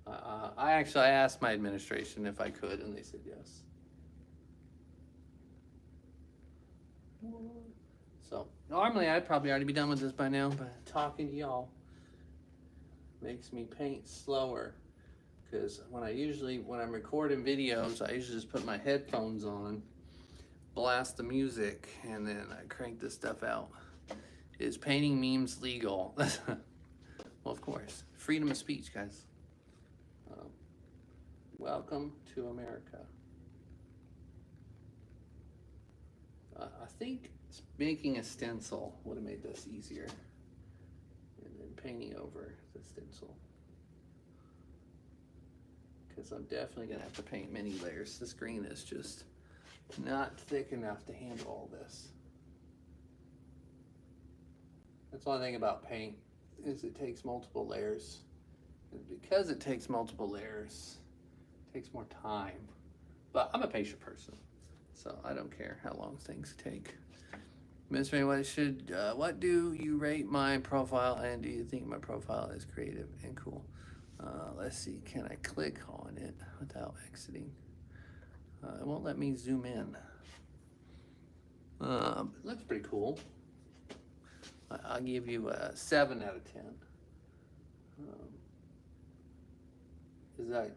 [SPEAKER 1] I asked my administration if I could, and they said yes. So normally I'd probably already be done with this by now, but talking to y'all makes me paint slower. Because when I'm recording videos, I usually just put my headphones on, blast the music, and then I crank this stuff out. Is painting memes legal? Well, of course. Freedom of speech, guys. Welcome to America. I think making a stencil would have made this easier. And then painting over the stencil. Because I'm definitely going to have to paint many layers. This green is just not thick enough to handle all this. That's the only thing about paint, is it takes multiple layers. And because it takes multiple layers, it takes more time. But I'm a patient person, so I don't care how long things take. Miss Ray, what do you rate my profile, and do you think my profile is creative and cool? Let's see, can I click on it without exiting? It won't let me zoom in. It looks pretty cool. I'll give you a 7 out of 10.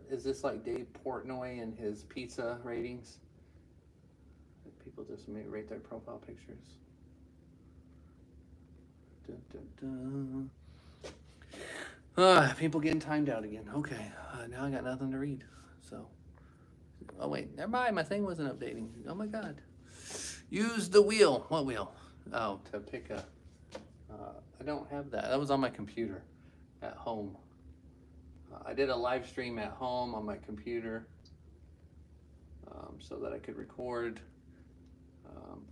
[SPEAKER 1] Is this like Dave Portnoy and his pizza ratings? People just may rate their profile pictures. Dun, dun, dun. People getting timed out again. Okay, now I got nothing to read. So, oh wait, never mind. My thing wasn't updating. Oh my god. Use the wheel. What wheel? Oh, to pick a. I don't have that. That was on my computer at home. I did a live stream at home on my computer so that I could record.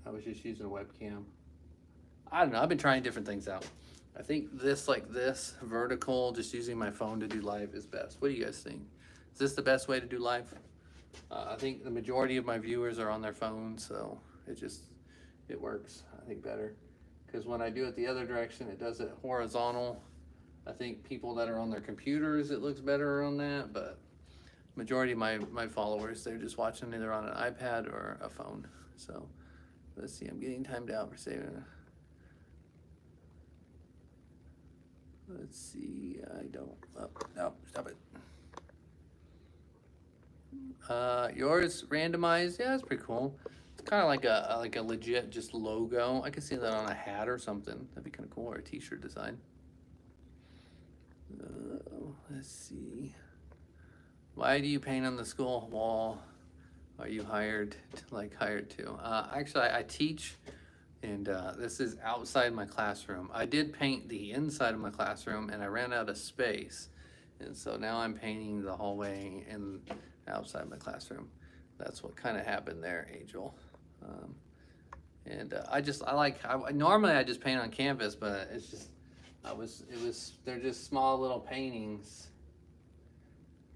[SPEAKER 1] I was just using a webcam. I don't know. I've been trying different things out. I think this, like this, vertical, just using my phone to do live is best. What do you guys think? Is this the best way to do live? I think the majority of my viewers are on their phones, so it works, I think, better. Because when I do it the other direction, it does it horizontal. I think people that are on their computers, it looks better on that, but majority of my followers, they're just watching either on an iPad or a phone. So let's see, I'm getting timed out for saving. Let's see, I don't, no, stop it. Yours randomized, yeah, that's pretty cool. It's kind of like a legit just logo. I could see that on a hat or something. That'd be kind of cool, or a t-shirt design. Let's see. Why do you paint on the school wall? Are you hired to? Actually, I teach, and this is outside my classroom. I did paint the inside of my classroom, and I ran out of space, and so now I'm painting the hallway and outside my classroom. That's what kind of happened there, Angel. Normally I just paint on canvas, but it's just, they're just small little paintings.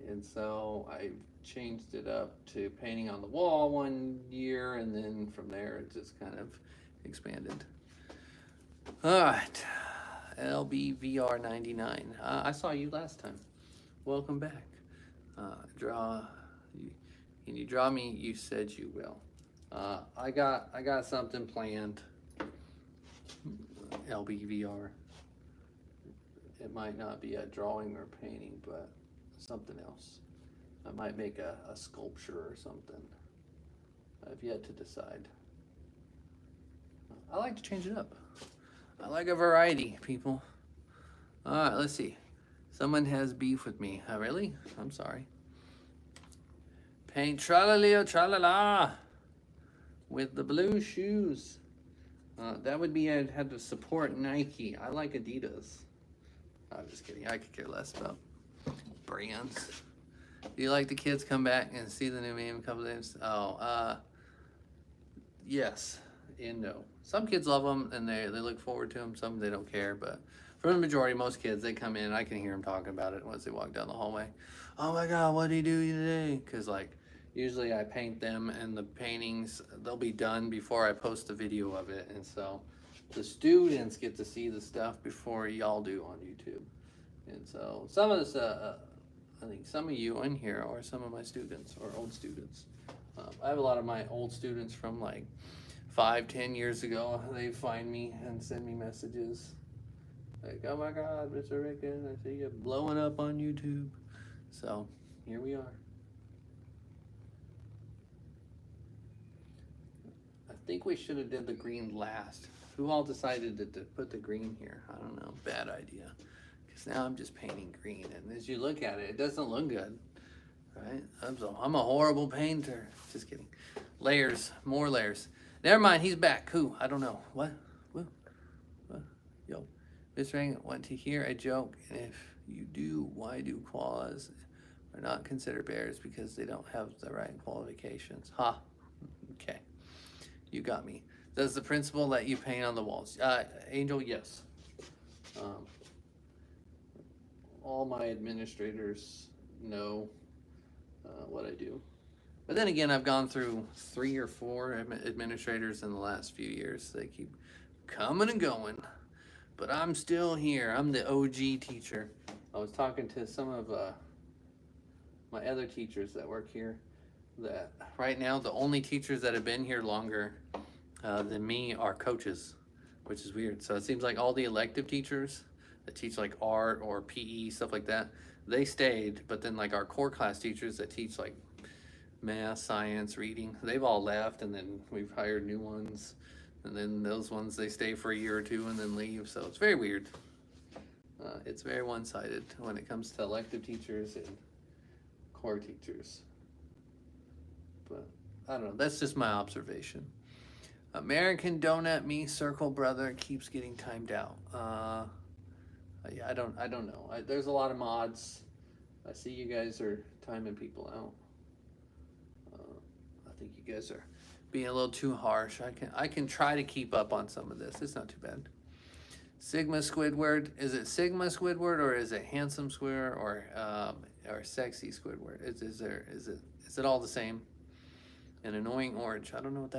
[SPEAKER 1] And so I changed it up to painting on the wall one year, and then from there it just kind of expanded. All right, LBVR99. I saw you last time. Welcome back. Can you draw me? You said you will. I got something planned. LBVR. It might not be a drawing or painting, but something else. I might make a sculpture or something. I've yet to decide. I like to change it up. I like a variety, people. Alright, let's see. Someone has beef with me. Really? I'm sorry. Paint tra-la-leo tra-la-la with the blue shoes. That would be, I'd have to support Nike. I like Adidas. I'm just kidding. I could care less about brands. Do you like the kids come back and see the new meme a couple days? Oh, yes and no. Some kids love them and they look forward to them. Some they don't care, but for the majority, most kids, they come in. I can hear them talking about it once they walk down the hallway. Oh my God, what did he do today? Because like usually I paint them and the paintings, they'll be done before I post a video of it. And so the students get to see the stuff before y'all do on YouTube. And so some of this, I think some of you in here are some of my students or old students. I have a lot of my old students from like 5-10 years ago. They find me and send me messages like, oh my God, Mr.Renken, I see you blowing up on YouTube. So here we are. I think we should have did the green last. Who all decided to put the green here? I don't know, bad idea. Because now I'm just painting green, and as you look at it, it doesn't look good, right? I'm a horrible painter. Just kidding. Layers, more layers. Never mind, he's back. Who? I don't know. What? What? Yo. Mr. Renken, want to hear a joke? And if you do, why do koalas are not considered bears? Because they don't have the right qualifications. Ha. Okay. You got me. Does the principal let you paint on the walls? Angel, yes. All my administrators know what I do. But then again, I've gone through 3 or 4 administrators in the last few years. They keep coming and going. But I'm still here. I'm the OG teacher. I was talking to some of my other teachers that work here. That right now, the only teachers that have been here longer than me are coaches, which is weird. So it seems like all the elective teachers that teach like art or PE, stuff like that, they stayed. But then like our core class teachers that teach like math, science, reading, they've all left, and then we've hired new ones. And then those ones, they stay for a year or 2 and then leave. So it's very weird. It's very one-sided when it comes to elective teachers and core teachers. But I don't know. That's just my observation. American Donut Me Circle Brother keeps getting timed out. Yeah, I don't know. There's a lot of mods. I see you guys are timing people out. I think you guys are being a little too harsh. I can try to keep up on some of this. It's not too bad. Sigma Squidward. Is it Sigma Squidward or is it handsome Squidward or sexy Squidward? Is it all the same? An annoying orange. I don't know what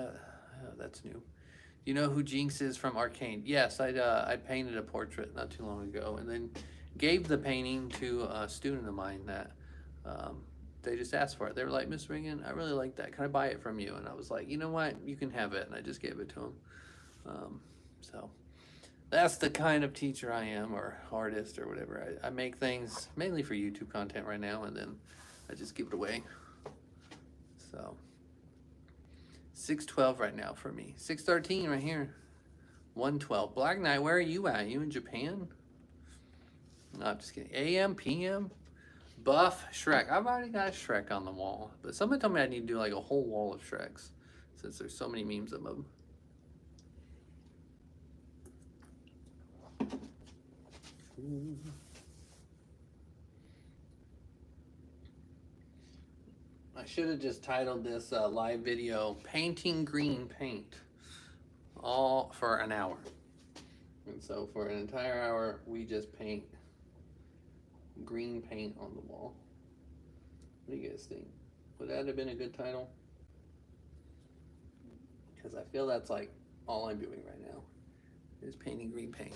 [SPEAKER 1] that's new. Do you know who Jinx is from Arcane? Yes, I painted a portrait not too long ago and then gave the painting to a student of mine that they just asked for it. They were like, Miss Renken, I really like that. Can I buy it from you? And I was like, you know what? You can have it. And I just gave it to him. So that's the kind of teacher I am, or artist, or whatever. I make things mainly for YouTube content right now, and then I just give it away. So 6:12 right now for me. 6:13 right here. 1:12. Black Knight, where are you at? You in Japan? No, I'm just kidding. AM, PM? Buff Shrek. I've already got Shrek on the wall, but someone told me I need to do like a whole wall of Shreks since there's so many memes of them. I should have just titled this live video Painting Green Paint, all for an hour. And so for an entire hour we just paint green paint on the wall. What do you guys think? Would that have been a good title? Because I feel that's like all I'm doing right now is painting green paint.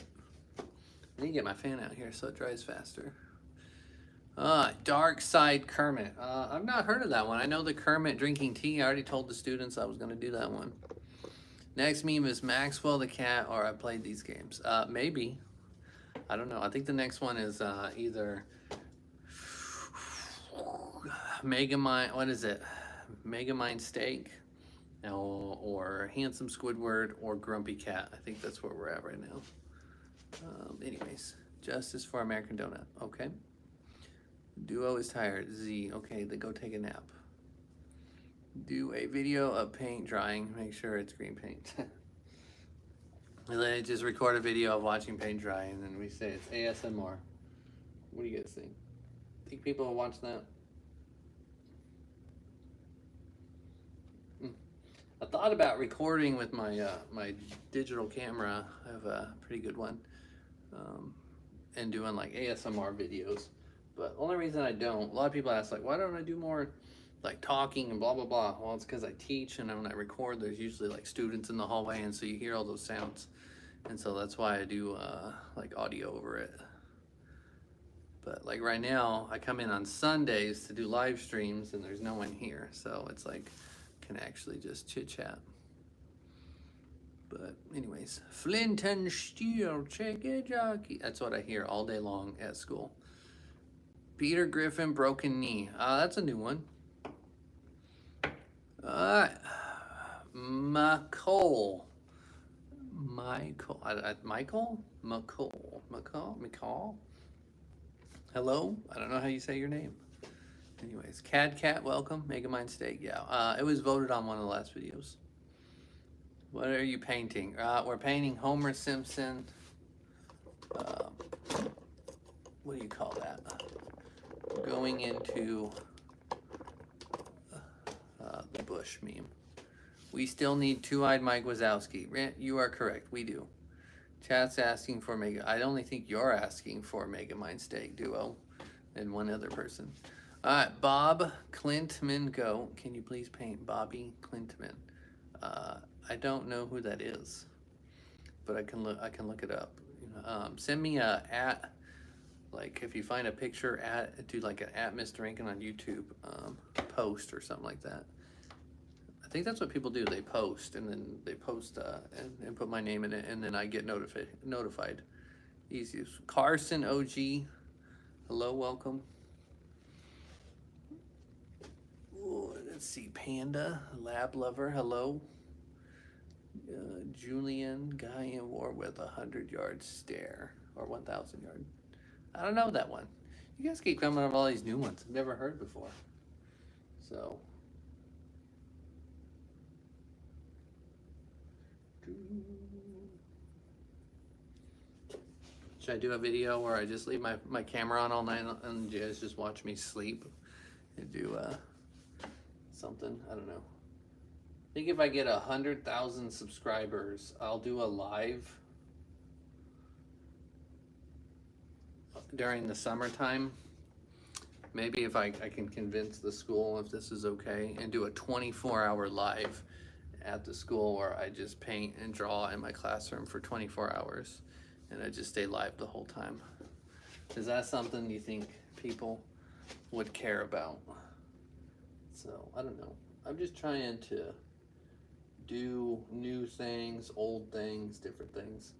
[SPEAKER 1] I need to get my fan out here so it dries faster. Dark Side Kermit. I've not heard of that one. I know the Kermit drinking tea. I already told the students I was going to do that one. Next meme is Maxwell the cat, or I played these games. Maybe. I don't know. I think the next one is either Megamind. What is it? Megamind Steak, or Handsome Squidward, or Grumpy Cat. I think that's where we're at right now. Anyways, Justice for American Donut. Okay. Duo is tired. Z. Okay, then go take a nap. Do a video of paint drying. Make sure it's green paint. And then just record a video of watching paint dry, and then we say it's ASMR. What do you guys think? Think people will watch that? I thought about recording with my my digital camera. I have a pretty good one, and doing like ASMR videos. But the only reason I don't, a lot of people ask like, why don't I do more like talking and blah blah blah? Well, it's because I teach, and when I record, there's usually like students in the hallway, and so you hear all those sounds, and so that's why I do like audio over it. But like right now, I come in on Sundays to do live streams, and there's no one here, so it's like can actually just chit chat. But anyways, Flint and Steel, check it, jockey. That's what I hear all day long at school. Peter Griffin, broken knee. That's a new one. Michael. Hello? I don't know how you say your name. Anyways, Cat, welcome. Megamind Steak. Yeah, it was voted on one of the last videos. What are you painting? We're painting Homer Simpson. What do you call that? Going into the Bush meme. We still need Two-Eyed Mike Wazowski. You are correct. We do. Chat's asking for Mega. I only think you're asking for Megamind Steak Duo and one other person. All right, Bob Clintman, go. Can you please paint Bobby Clintman? I don't know who that is, but I can look it up. Send me a @ like if you find a picture do like an @ Mr.Renken on YouTube post or something like that. I think that's what people do. They post and then they post and put my name in it, and then I get notified. Easy. Carson OG, hello, welcome. Ooh, let's see, Panda, Lab Lover, hello. Julian, guy in war with 100-yard stare, or 1,000 yard. I don't know that one. You guys keep coming up with all these new ones I've never heard before. So. Should I do a video where I just leave my camera on all night and you guys just watch me sleep and do something? I don't know. I think if I get 100,000 subscribers, I'll do a live during the summertime. Maybe if I can convince the school if this is okay, and do a 24-hour live at the school where I just paint and draw in my classroom for 24 hours and I just stay live the whole time. Is that something you think people would care about? So I don't know. I'm just trying to do new things, old things, different things.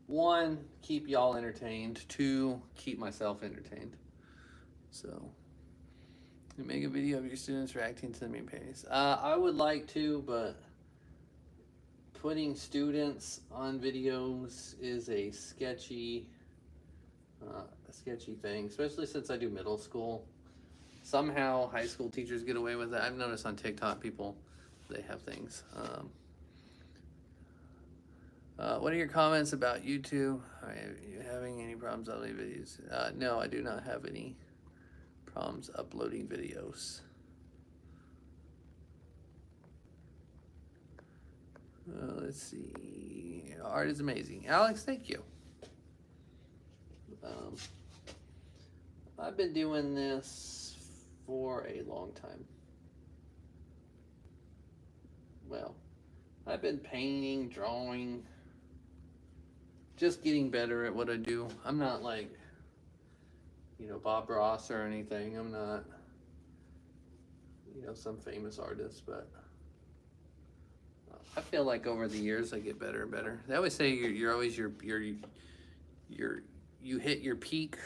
[SPEAKER 1] 1, keep y'all entertained. 2, keep myself entertained. So, you make a video of your students reacting to the meme paintings. I would like to, but putting students on videos is a sketchy thing, especially since I do middle school. Somehow high school teachers get away with it. I've noticed on TikTok people, they have things. What are your comments about YouTube? Are you having any problems uploading videos? No, I do not have any problems uploading videos. Let's see. Art is amazing. Alex, thank you. I've been doing this for a long time. Well, I've been painting, drawing, just getting better at what I do. I'm not like, Bob Ross or anything. I'm not, some famous artist, but I feel like over the years I get better and better. They always say you're always you hit your peak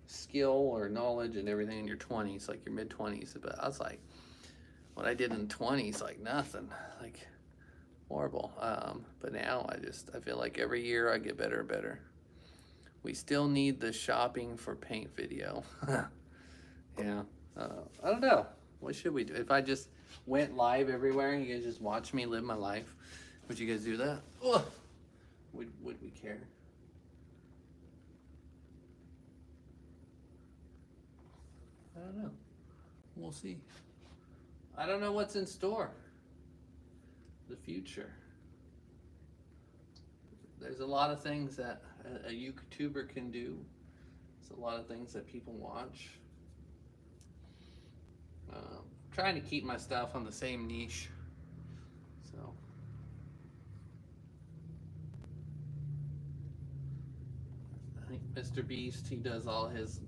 [SPEAKER 1] skill or knowledge and everything in your 20s, like your mid 20s. But I was like, what I did in 20s, like nothing, like horrible. But now I feel like every year I get better and better. We still need the shopping for paint video. Yeah. I don't know. What should we do? If I just went live everywhere and you guys just watch me live my life, would you guys do that? Ugh. Would we care? I don't know. We'll see. I don't know what's in store. The future. There's a lot of things that a YouTuber can do. There's a lot of things that people watch. Trying to keep my stuff on the same niche. So. I think Mr. Beast, he does all his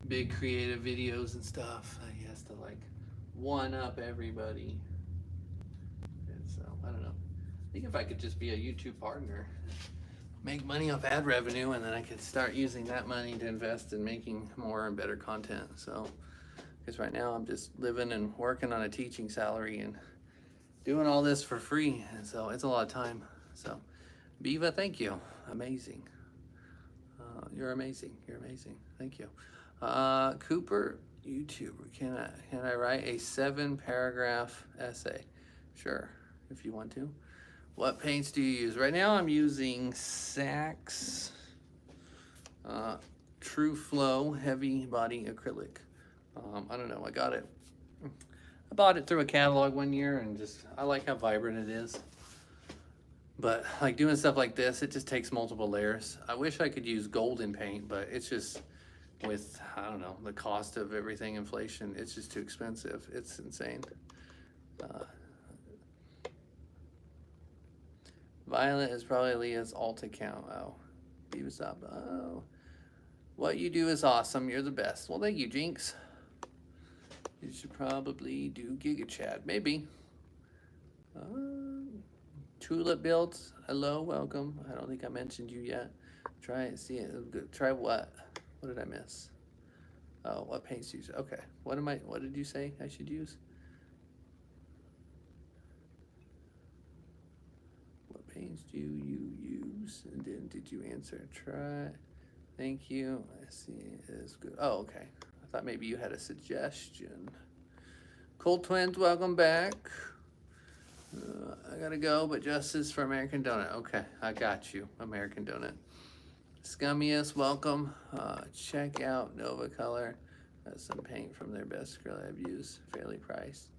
[SPEAKER 1] big creative videos and stuff. He has to like one up everybody. And so, I don't know. I think if I could just be a YouTube partner, make money off ad revenue, and then I could start using that money to invest in making more and better content. So, because right now I'm just living and working on a teaching salary and doing all this for free. And so it's a lot of time. So, Biva, thank you. Amazing. You're amazing. You're amazing. Thank you. Cooper, YouTuber, can I write a 7-paragraph essay? Sure, if you want to. What paints do you use? Right now I'm using Saks True Flow Heavy Body Acrylic. I don't know, I bought it through a catalog one year and I like how vibrant it is. But like doing stuff like this, it just takes multiple layers. I wish I could use golden paint, but it's just with, I don't know, the cost of everything, inflation, it's just too expensive. It's insane. Violet is probably Leah's alt account. Oh, Beavis up. Oh, what you do is awesome. You're the best. Well, thank you, Jinx. You should probably do Giga Chat, maybe. Tulip builds. Hello, welcome. I don't think I mentioned you yet. Try it. See it. Try what? What did I miss? Oh, what paints do you use? Okay. What did you say I should use? What paints do you use? And then did you answer? Try. Thank you. I see it is good. Oh, okay. I thought maybe you had a suggestion. Cold Twins, welcome back. I gotta go, but justice for American Donut. Okay, I got you, American Donut. Scummiest, welcome. Check out Nova Color. That's some paint from their best acrylic I've used. Fairly priced.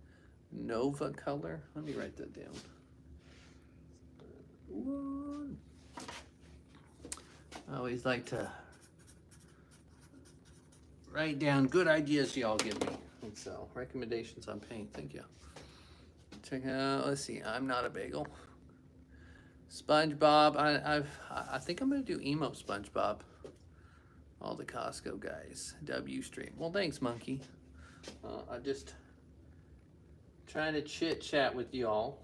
[SPEAKER 1] Nova Color. Let me write that down. I always like to write down good ideas y'all give me. And so, recommendations on paint. Thank you. Check out. Let's see. I'm not a bagel. SpongeBob. I think I'm gonna do emo SpongeBob. All the Costco guys. W stream. Well, thanks, Monkey. I just trying to chit chat with y'all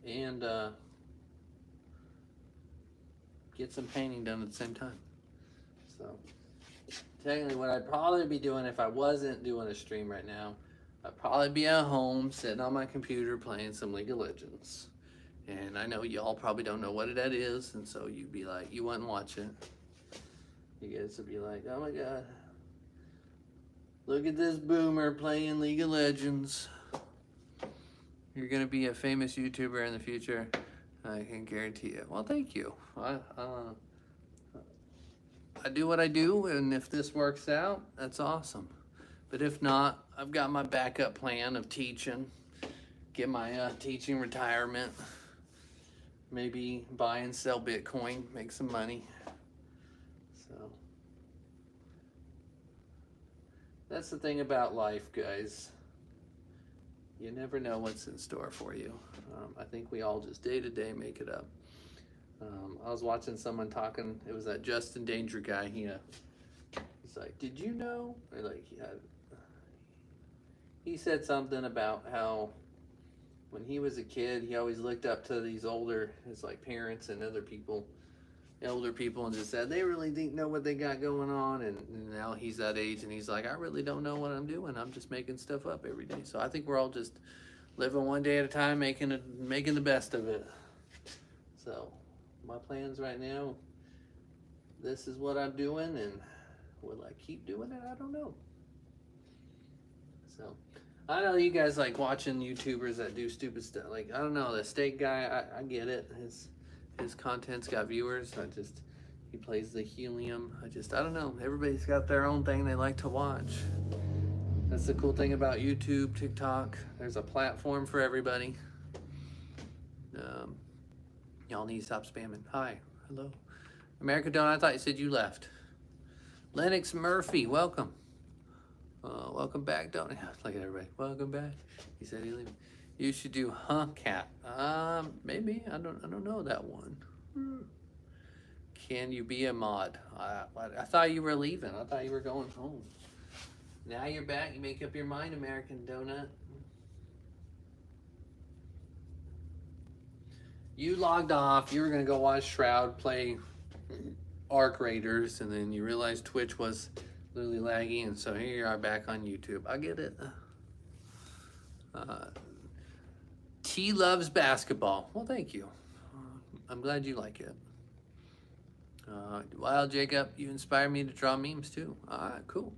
[SPEAKER 1] and get some painting done at the same time. So technically, what I'd probably be doing if I wasn't doing a stream right now, I'd probably be at home sitting on my computer playing some League of Legends. And I know y'all probably don't know what that is, and so you'd be like, you wouldn't watch it. You guys would be like, oh my god, look at this boomer playing League of Legends. You're gonna be a famous YouTuber in the future. I can guarantee it. Well, thank you. I do what I do, and if this works out, that's awesome. But if not, I've got my backup plan of teaching, get my teaching retirement, maybe buy and sell Bitcoin, make some money. So that's the thing about life, guys. You never know what's in store for you. I think we all just day to day make it up. I was watching someone talking. It was that Justin Danger guy. He's like, "Did you know?" Or like, he said something about how when he was a kid, he always looked up to these older, his like parents and other people, elder people, and just said they really didn't know what they got going on. And now he's that age, and he's like, I really don't know what I'm doing. I'm just making stuff up every day. So I think we're all just living one day at a time, making the best of it. So my plans right now, this is what I'm doing, and will I keep doing it? I don't know. So I know you guys like watching YouTubers that do stupid stuff. Like, I don't know, the steak guy, I get it. His content's got viewers. He plays the helium. I don't know. Everybody's got their own thing they like to watch. That's the cool thing about YouTube, TikTok. There's a platform for everybody. Y'all need to stop spamming. Hi, hello. America Donut, I thought you said you left. Lennox Murphy, welcome. Welcome back, don't you? Look at everybody. Welcome back. He said he leaving. You should do Cat. Maybe. I don't know that one. Can you be a mod? I thought you were leaving. I thought you were going home. Now you're back. You make up your mind, American Donut. You logged off. You were gonna go watch Shroud play Arc Raiders, and then you realized Twitch was really laggy, and so here you are back on YouTube. I get it. T loves basketball. Well, thank you. I'm glad you like it. Wild Jacob, you inspire me to draw memes too. All right, cool.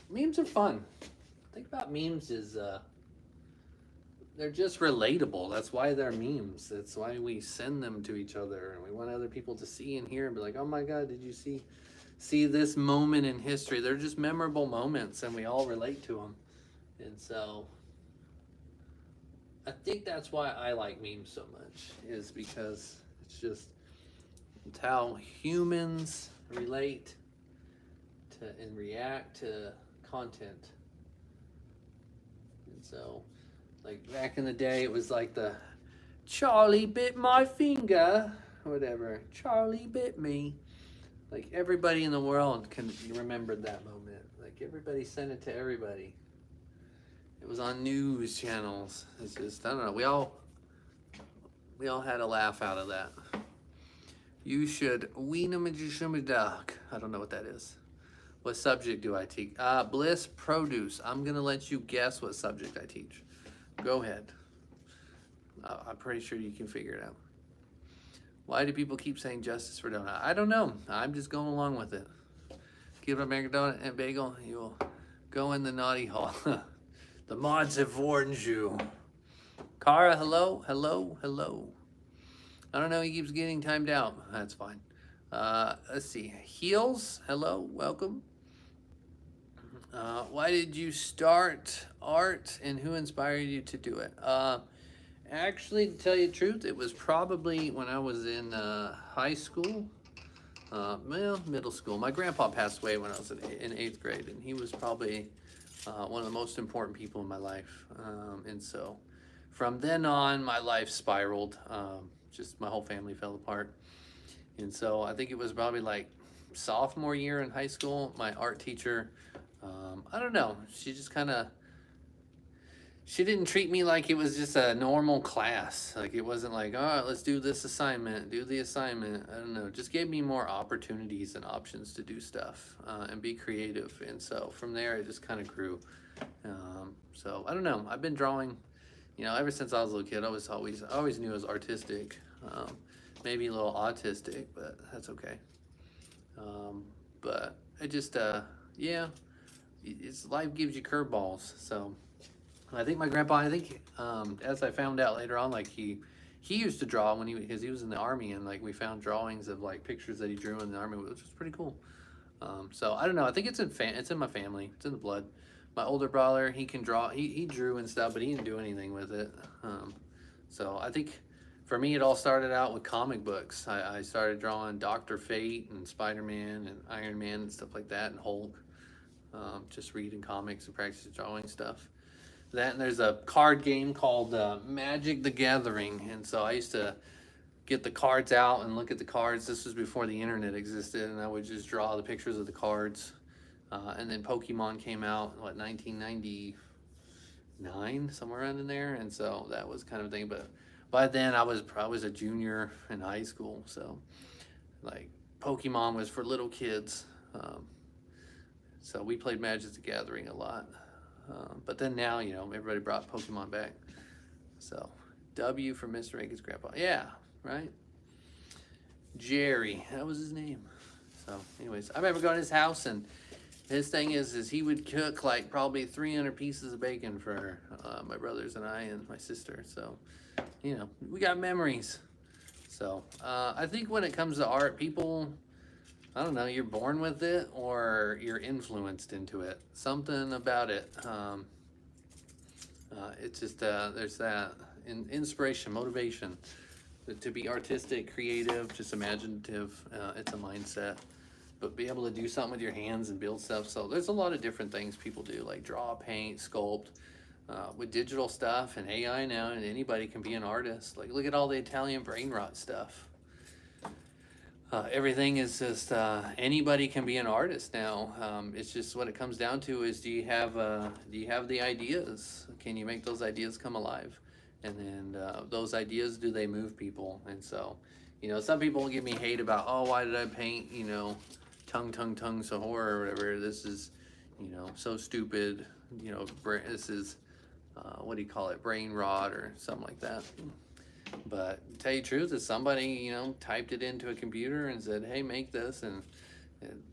[SPEAKER 1] Memes are fun. The thing about memes is they're just relatable. That's why they're memes. That's why we send them to each other, and we want other people to see and hear and be like, oh my God, did you see this moment in history? They're just memorable moments, and we all relate to them. And so I think that's why I like memes so much, is because it's how humans relate to and react to content. And so, like back in the day, it was like the Charlie bit my finger, whatever. Charlie bit me. Like everybody in the world remembered that moment. Like everybody sent it to everybody. It was on news channels. It's just, I don't know. We all had a laugh out of that. You should Wienermagicianmagdag. I don't know what that is. What subject do I teach? Bliss Produce. I'm gonna let you guess what subject I teach. Go ahead. I'm pretty sure you can figure it out. Why do people keep saying justice for donut? I don't know. I'm just going along with it. Give it American donut and bagel. You will go in the naughty hall. The mods have warned you. Kara, hello, hello, hello. I don't know. He keeps getting timed out. That's fine. Let's see. Heels, hello, welcome. Why did you start art, and who inspired you to do it? Actually, to tell you the truth, it was probably when I was in high school, middle school. My grandpa passed away when I was in 8th grade, and he was probably one of the most important people in my life. And so from then on, my life spiraled. Just my whole family fell apart. And so I think it was probably like sophomore year in high school, my art teacher, I don't know, she didn't treat me like it was just a normal class. Like it wasn't like, all right, let's do this assignment, do the assignment. I don't know, just gave me more opportunities and options to do stuff and be creative. And so from there, it just kind of grew. So I don't know, I've been drawing, ever since I was a little kid. I always knew I was artistic, maybe a little autistic, but that's okay. But I just, life gives you curveballs. So I think my grandpa, as I found out later on, like he used to draw because he was in the army, and like we found drawings of like pictures that he drew in the army, which was pretty cool. So I don't know. I think it's in my family. It's in the blood. My older brother, he can draw. He drew and stuff, but he didn't do anything with it. So I think for me, it all started out with comic books. I started drawing Dr. Fate and Spider-Man and Iron Man and stuff like that, and Hulk. Just reading comics and practice drawing stuff. That, and there's a card game called Magic the Gathering, and so I used to get the cards out and look at the cards. This was before the internet existed, and I would just draw the pictures of the cards. And then Pokemon came out, 1990, 9, somewhere around in there, and so that was kind of a thing. But by then I was a junior in high school, so like Pokemon was for little kids. So we played Magic the Gathering a lot. But then now, everybody brought Pokemon back. So W for Mr. Renken's grandpa. Yeah, right? Jerry, that was his name. So, anyways, I remember going to his house, and his thing is he would cook like probably 300 pieces of bacon for my brothers and I and my sister. So, we got memories. So, I think when it comes to art, people, I don't know, you're born with it or you're influenced into it. Something about it. It's just, there's that inspiration, motivation to be artistic, creative, just imaginative. It's a mindset. But be able to do something with your hands and build stuff. So there's a lot of different things people do, like draw, paint, sculpt. With digital stuff and AI now, and anybody can be an artist. Like, look at all the Italian brain rot stuff. Everything is just anybody can be an artist now. It's just what it comes down to is do you have the ideas? Can you make those ideas come alive? And then those ideas, do they move people? And so, some people will give me hate about, oh, why did I paint, tongue Sahora or whatever. This is, so stupid. This is what do you call it? Brain rot or something like that. But to tell you the truth, if somebody, typed it into a computer and said, hey, make this, and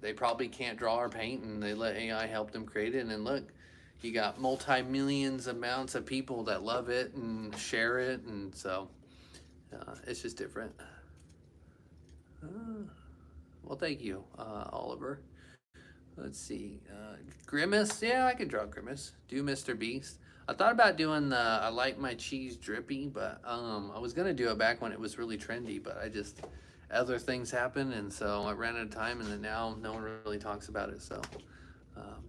[SPEAKER 1] they probably can't draw or paint, and they let AI help them create it, and then look, you got multi-millions amounts of people that love it and share it, and so it's just different. Well, thank you, Oliver. Let's see. Grimace. Yeah, I could draw Grimace. Do Mr. Beast. I thought about doing I like my cheese drippy, but I was going to do it back when it was really trendy, but other things happened, and so I ran out of time, and then now no one really talks about it, so.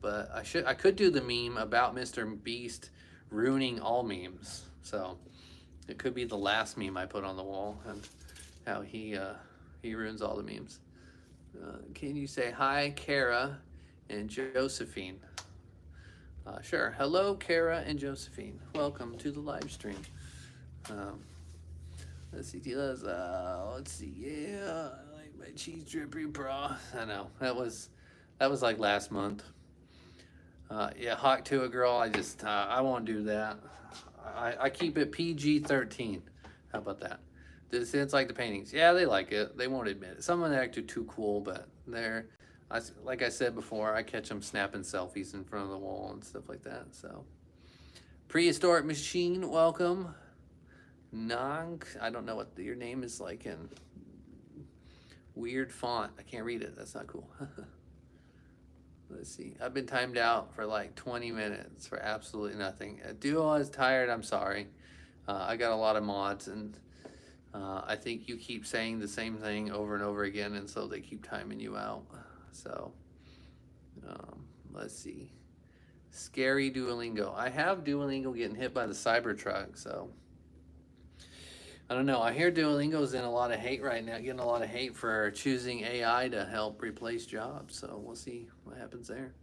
[SPEAKER 1] But I could do the meme about Mr. Beast ruining all memes, so it could be the last meme I put on the wall, and how he ruins all the memes. Can you say hi, Kara and Josephine? Sure. Hello, Kara and Josephine. Welcome to the live stream. Let's see. Let's see. Yeah, I like my cheese drippy bra. I know that was like last month. Yeah, hawk to a girl. I won't do that. I keep it PG-13. How about that? It's like the paintings. Yeah, they like it. They won't admit it. Some of them act too cool, but like I said before, I catch them snapping selfies in front of the wall and stuff like that. So, prehistoric machine, welcome. Nang, I don't know what your name is like in weird font. I can't read it. That's not cool. Let's see. I've been timed out for like 20 minutes for absolutely nothing. Duo is tired. I'm sorry. I got a lot of mods, and I think you keep saying the same thing over and over again, and so they keep timing you out. So, let's see. Scary Duolingo. I have Duolingo getting hit by the Cybertruck, so I don't know. I hear Duolingo's in a lot of hate right now, getting a lot of hate for choosing AI to help replace jobs. So we'll see what happens there.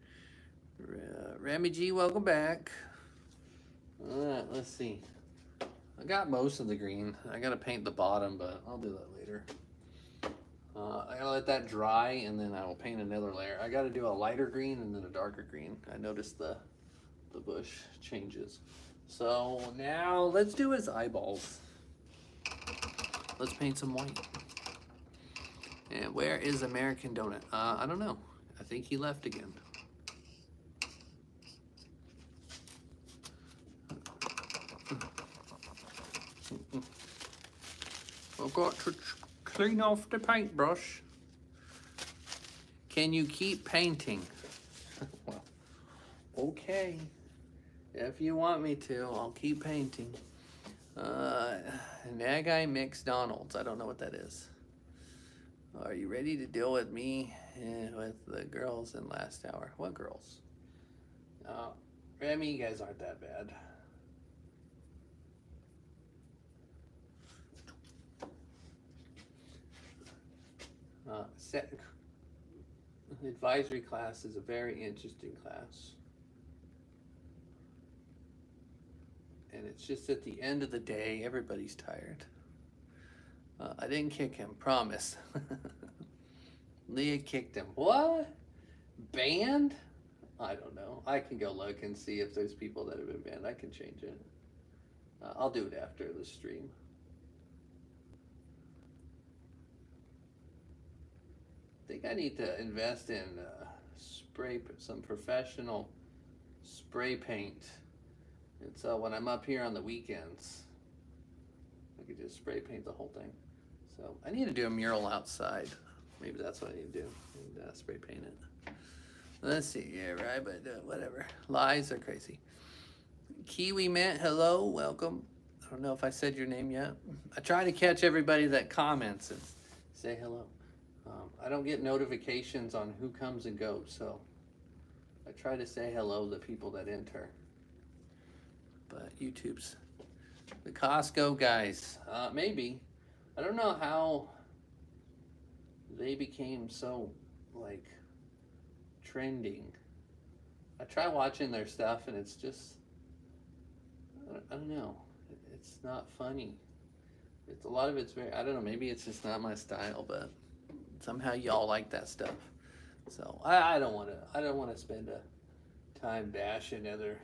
[SPEAKER 1] Remy G, welcome back. All right, let's see. I got most of the green. I gotta paint the bottom, but I'll do that later. I gotta let that dry, and then I will paint another layer. I gotta do a lighter green and then a darker green. I noticed the bush changes. So now let's do his eyeballs. Let's paint some white. And where is American Donut? I don't know. I think he left again. I've got to clean off the paintbrush. Can you keep painting? Well, okay. If you want me to, I'll keep painting. Nagai McDonald's. I don't know what that is. Are you ready to deal with me and with the girls in last hour? What girls? Remy, you guys aren't that bad. Advisory class is a very interesting class. And it's just at the end of the day, everybody's tired. I didn't kick him, promise. Leah kicked him. What? Banned? I don't know. I can go look and see if there's people that have been banned. I can change it. I'll do it after the stream. I think I need to invest in some professional spray paint. And so when I'm up here on the weekends, I could just spray paint the whole thing. So I need to do a mural outside. Maybe that's what I need to do. And, spray paint it. Let's see. Yeah, right. But whatever. Lies are crazy. Kiwi Mint, hello, welcome. I don't know if I said your name yet. I try to catch everybody that comments and say hello. I don't get notifications on who comes and goes, so I try to say hello to people that enter. But YouTube's the Costco guys. Maybe. I don't know how they became so, like, trending. I try watching their stuff and it's just, I don't know. It's not funny. It's a lot of it's very, I don't know, maybe it's just not my style, but somehow y'all like that stuff. So I don't want to spend a time bashing other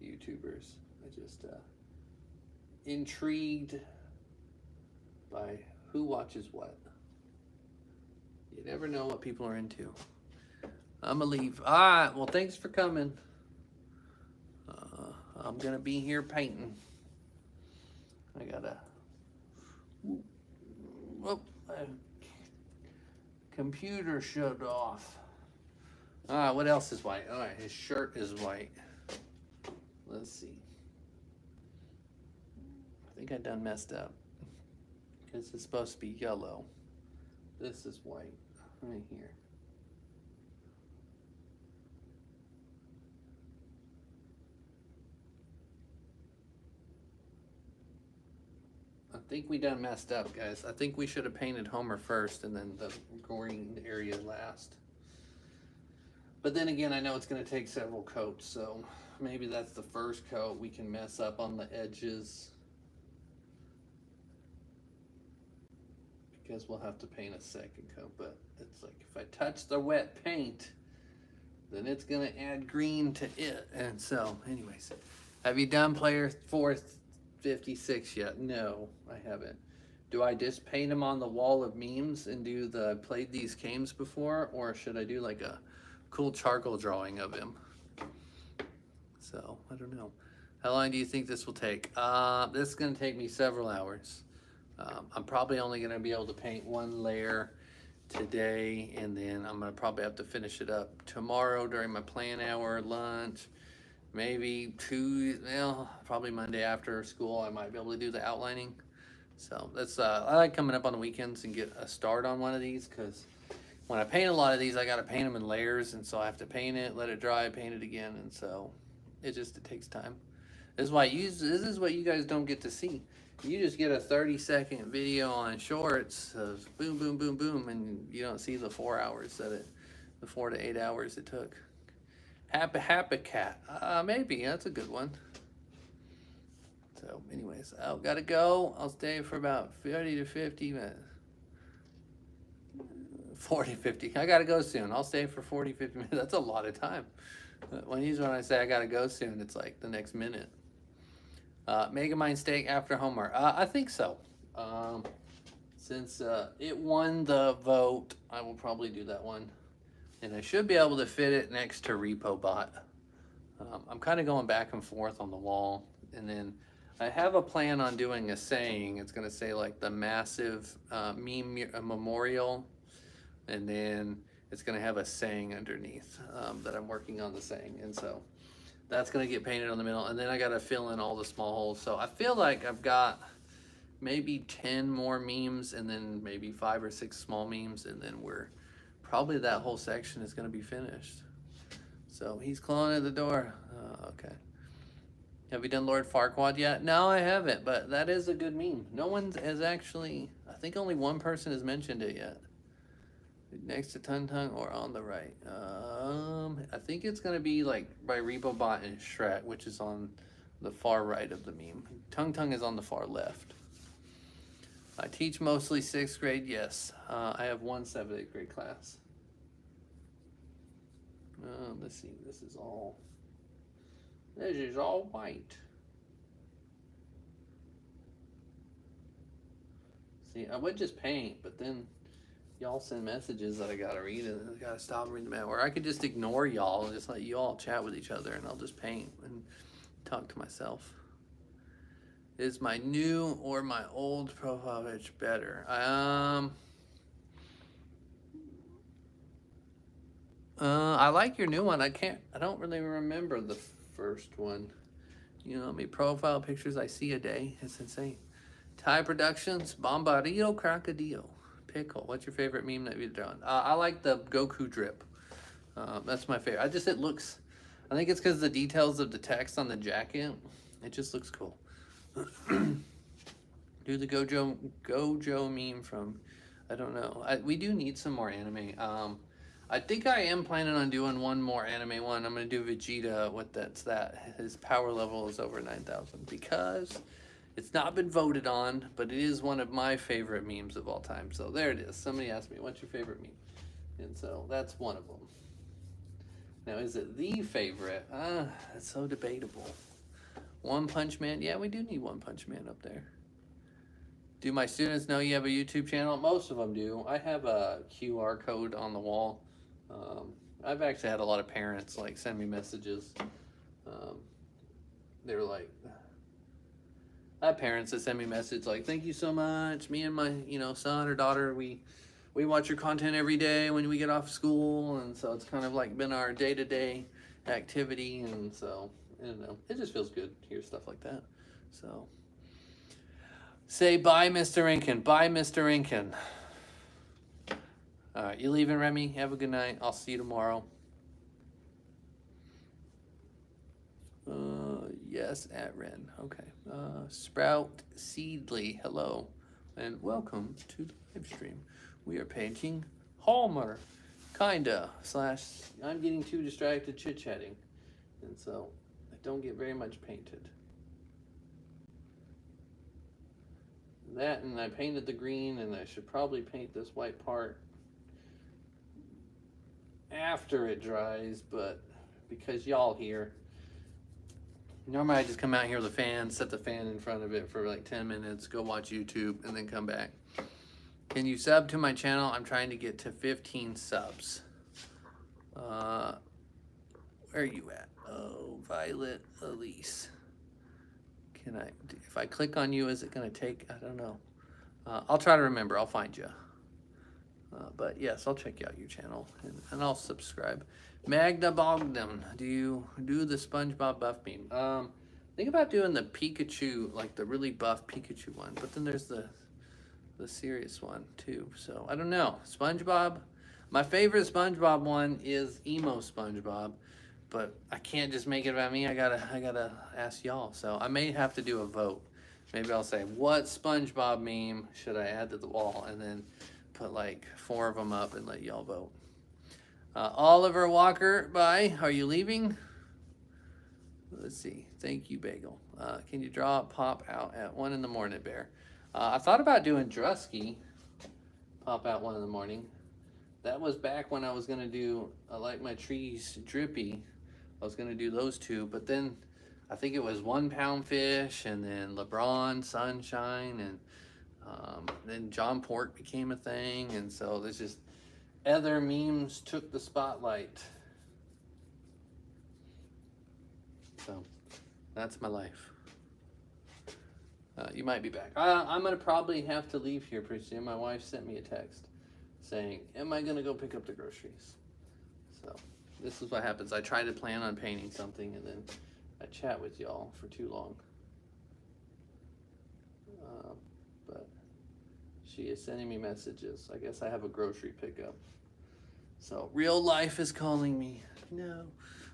[SPEAKER 1] YouTubers. I just intrigued by who watches what. You never know what people are into. I'm gonna leave. All right. Well, thanks for coming. I'm gonna be here painting. I gotta. Whoop. Computer shut off. All right. What else is white? All right. His shirt is white. Let's see. I think I done messed up. Because it's supposed to be yellow. This is white. Right here. I think we done messed up, guys. I think we should have painted Homer first and then the green area last. But then again, I know it's going to take several coats, so maybe that's the first coat. We can mess up on the edges, because we'll have to paint a second coat. But it's like if I touch the wet paint, then it's going to add green to it. And so, anyways, have you done player 456 yet? No, I haven't. Do I just paint them on the wall of memes and do the played these games before, or should I do like a cool charcoal drawing of him? So I don't know. How long do you think this will take? This is going to take me several hours. I'm probably only going to be able to paint one layer today, and then I'm going to probably have to finish it up tomorrow during my plan hour, lunch. Maybe probably Monday after school, I might be able to do the outlining. So that's, I like coming up on the weekends and get a start on one of these, because when I paint a lot of these, I got to paint them in layers, and so I have to paint it, let it dry, paint it again, and so it takes time. This is why this is what you guys don't get to see. You just get a 30-second video on shorts of boom, boom, boom, boom, and you don't see the 4 hours the 4 to 8 hours it took. Happy cat. Maybe that's a good one. So, anyways, I've got to go. I'll stay for about 40 to 50 minutes. 40, 50. I got to go soon. I'll stay for 40, 50 minutes. That's a lot of time. When I say I got to go soon, it's like the next minute. Megamind steak after Homer. I think so. Since it won the vote, I will probably do that one. And I should be able to fit it next to RepoBot. I'm kind of going back and forth on the wall. And then I have a plan on doing a saying. It's going to say like the massive meme memorial. And then it's going to have a saying underneath that I'm working on the saying. And so that's going to get painted on the middle. And then I got to fill in all the small holes. So I feel like I've got maybe 10 more memes and then maybe 5 or 6 small memes. And then probably that whole section is going to be finished. So he's clawing at the door. Okay. Have you done Lord Farquaad yet? No, I haven't, but that is a good meme. No one has actually, I think only one person has mentioned it yet. Next to Tung Tung or on the right. I think it's going to be like by RepoBot and Shrek, which is on the far right of the meme. Tung Tung is on the far left. I teach mostly 6th grade, yes. I have one 7th, 8th grade class. Let's see, this is all white. See, I would just paint, but then y'all send messages that I gotta read and I gotta stop reading them out. Or I could just ignore y'all and just let you all chat with each other and I'll just paint and talk to myself. Is my new or my old profile picture better? I like your new one. I don't really remember the first one. You know how many profile pictures I see a day? It's insane. Thai Productions, Bombardillo Crocodile. Pickle. What's your favorite meme that you've drawn? I like the Goku drip. That's my favorite. I think it's because the details of the text on the jacket. It just looks cool. Do the Gojo meme from, I don't know. We do need some more anime. I think I am planning on doing one more anime one. I'm going to do Vegeta. His power level is over 9,000 because it's not been voted on, but it is one of my favorite memes of all time. So there it is. Somebody asked me, what's your favorite meme? And so that's one of them. Now, is it the favorite? It's so debatable. One Punch Man. Yeah, we do need One Punch Man up there. Do my students know you have a YouTube channel? Most of them do. I have a QR code on the wall. I've actually had a lot of parents like send me messages. They were like, I have parents that send me messages like, "Thank you so much. Me and my son or daughter, we watch your content every day when we get off school," and so it's kind of like been our day-to-day activity, and so it just feels good to hear stuff like that. So say bye, Mr. Renken. Bye, Mr. Renken. All right, you leaving, Remy? Have a good night. I'll see you tomorrow. Yes, at Ren. Okay. Sprout Seedly, hello, and welcome to the live stream. We are painting Hallmark, kinda, / I'm getting too distracted chit-chatting, and so I don't get very much painted. That, and I painted the green, and I should probably paint this white part after it dries, but because y'all here, normally I just come out here with a fan, set the fan in front of it for like 10 minutes, go watch YouTube, and then come back. Can you sub to my channel? I'm trying to get to 15 subs. Where are you at? Oh, Violet Elise. If I click on you, is it gonna take, I don't know. I'll try to remember, I'll find you. But yes, I'll check out your channel and I'll subscribe. Magna Bogdan, do you do the SpongeBob buff meme? Think about doing the Pikachu, like the really buff Pikachu one, but then there's the serious one too. So I don't know. SpongeBob, my favorite SpongeBob one is emo SpongeBob, but I can't just make it about me. I gotta ask y'all. So I may have to do a vote. Maybe I'll say, what SpongeBob meme should I add to the wall, and then put like 4 of them up and let y'all vote. Oliver Walker, bye. Are you leaving? Let's see. Thank you, Bagel. Can you draw pop out at 1 in the morning, Bear? I thought about doing Drusky pop out 1 in the morning. That was back when I was gonna do I like my trees drippy. I was gonna do those 2, but then I think it was 1 pound fish, and then LeBron Sunshine, and then John Pork became a thing, and so there's just other memes took the spotlight. So that's my life. You might be back. I'm gonna probably have to leave here pretty soon. My wife sent me a text saying, am I gonna go pick up the groceries? So this is what happens. I try to plan on painting something, and then I chat with y'all for too long. But she is sending me messages. I guess I have a grocery pickup. So real life is calling me. No.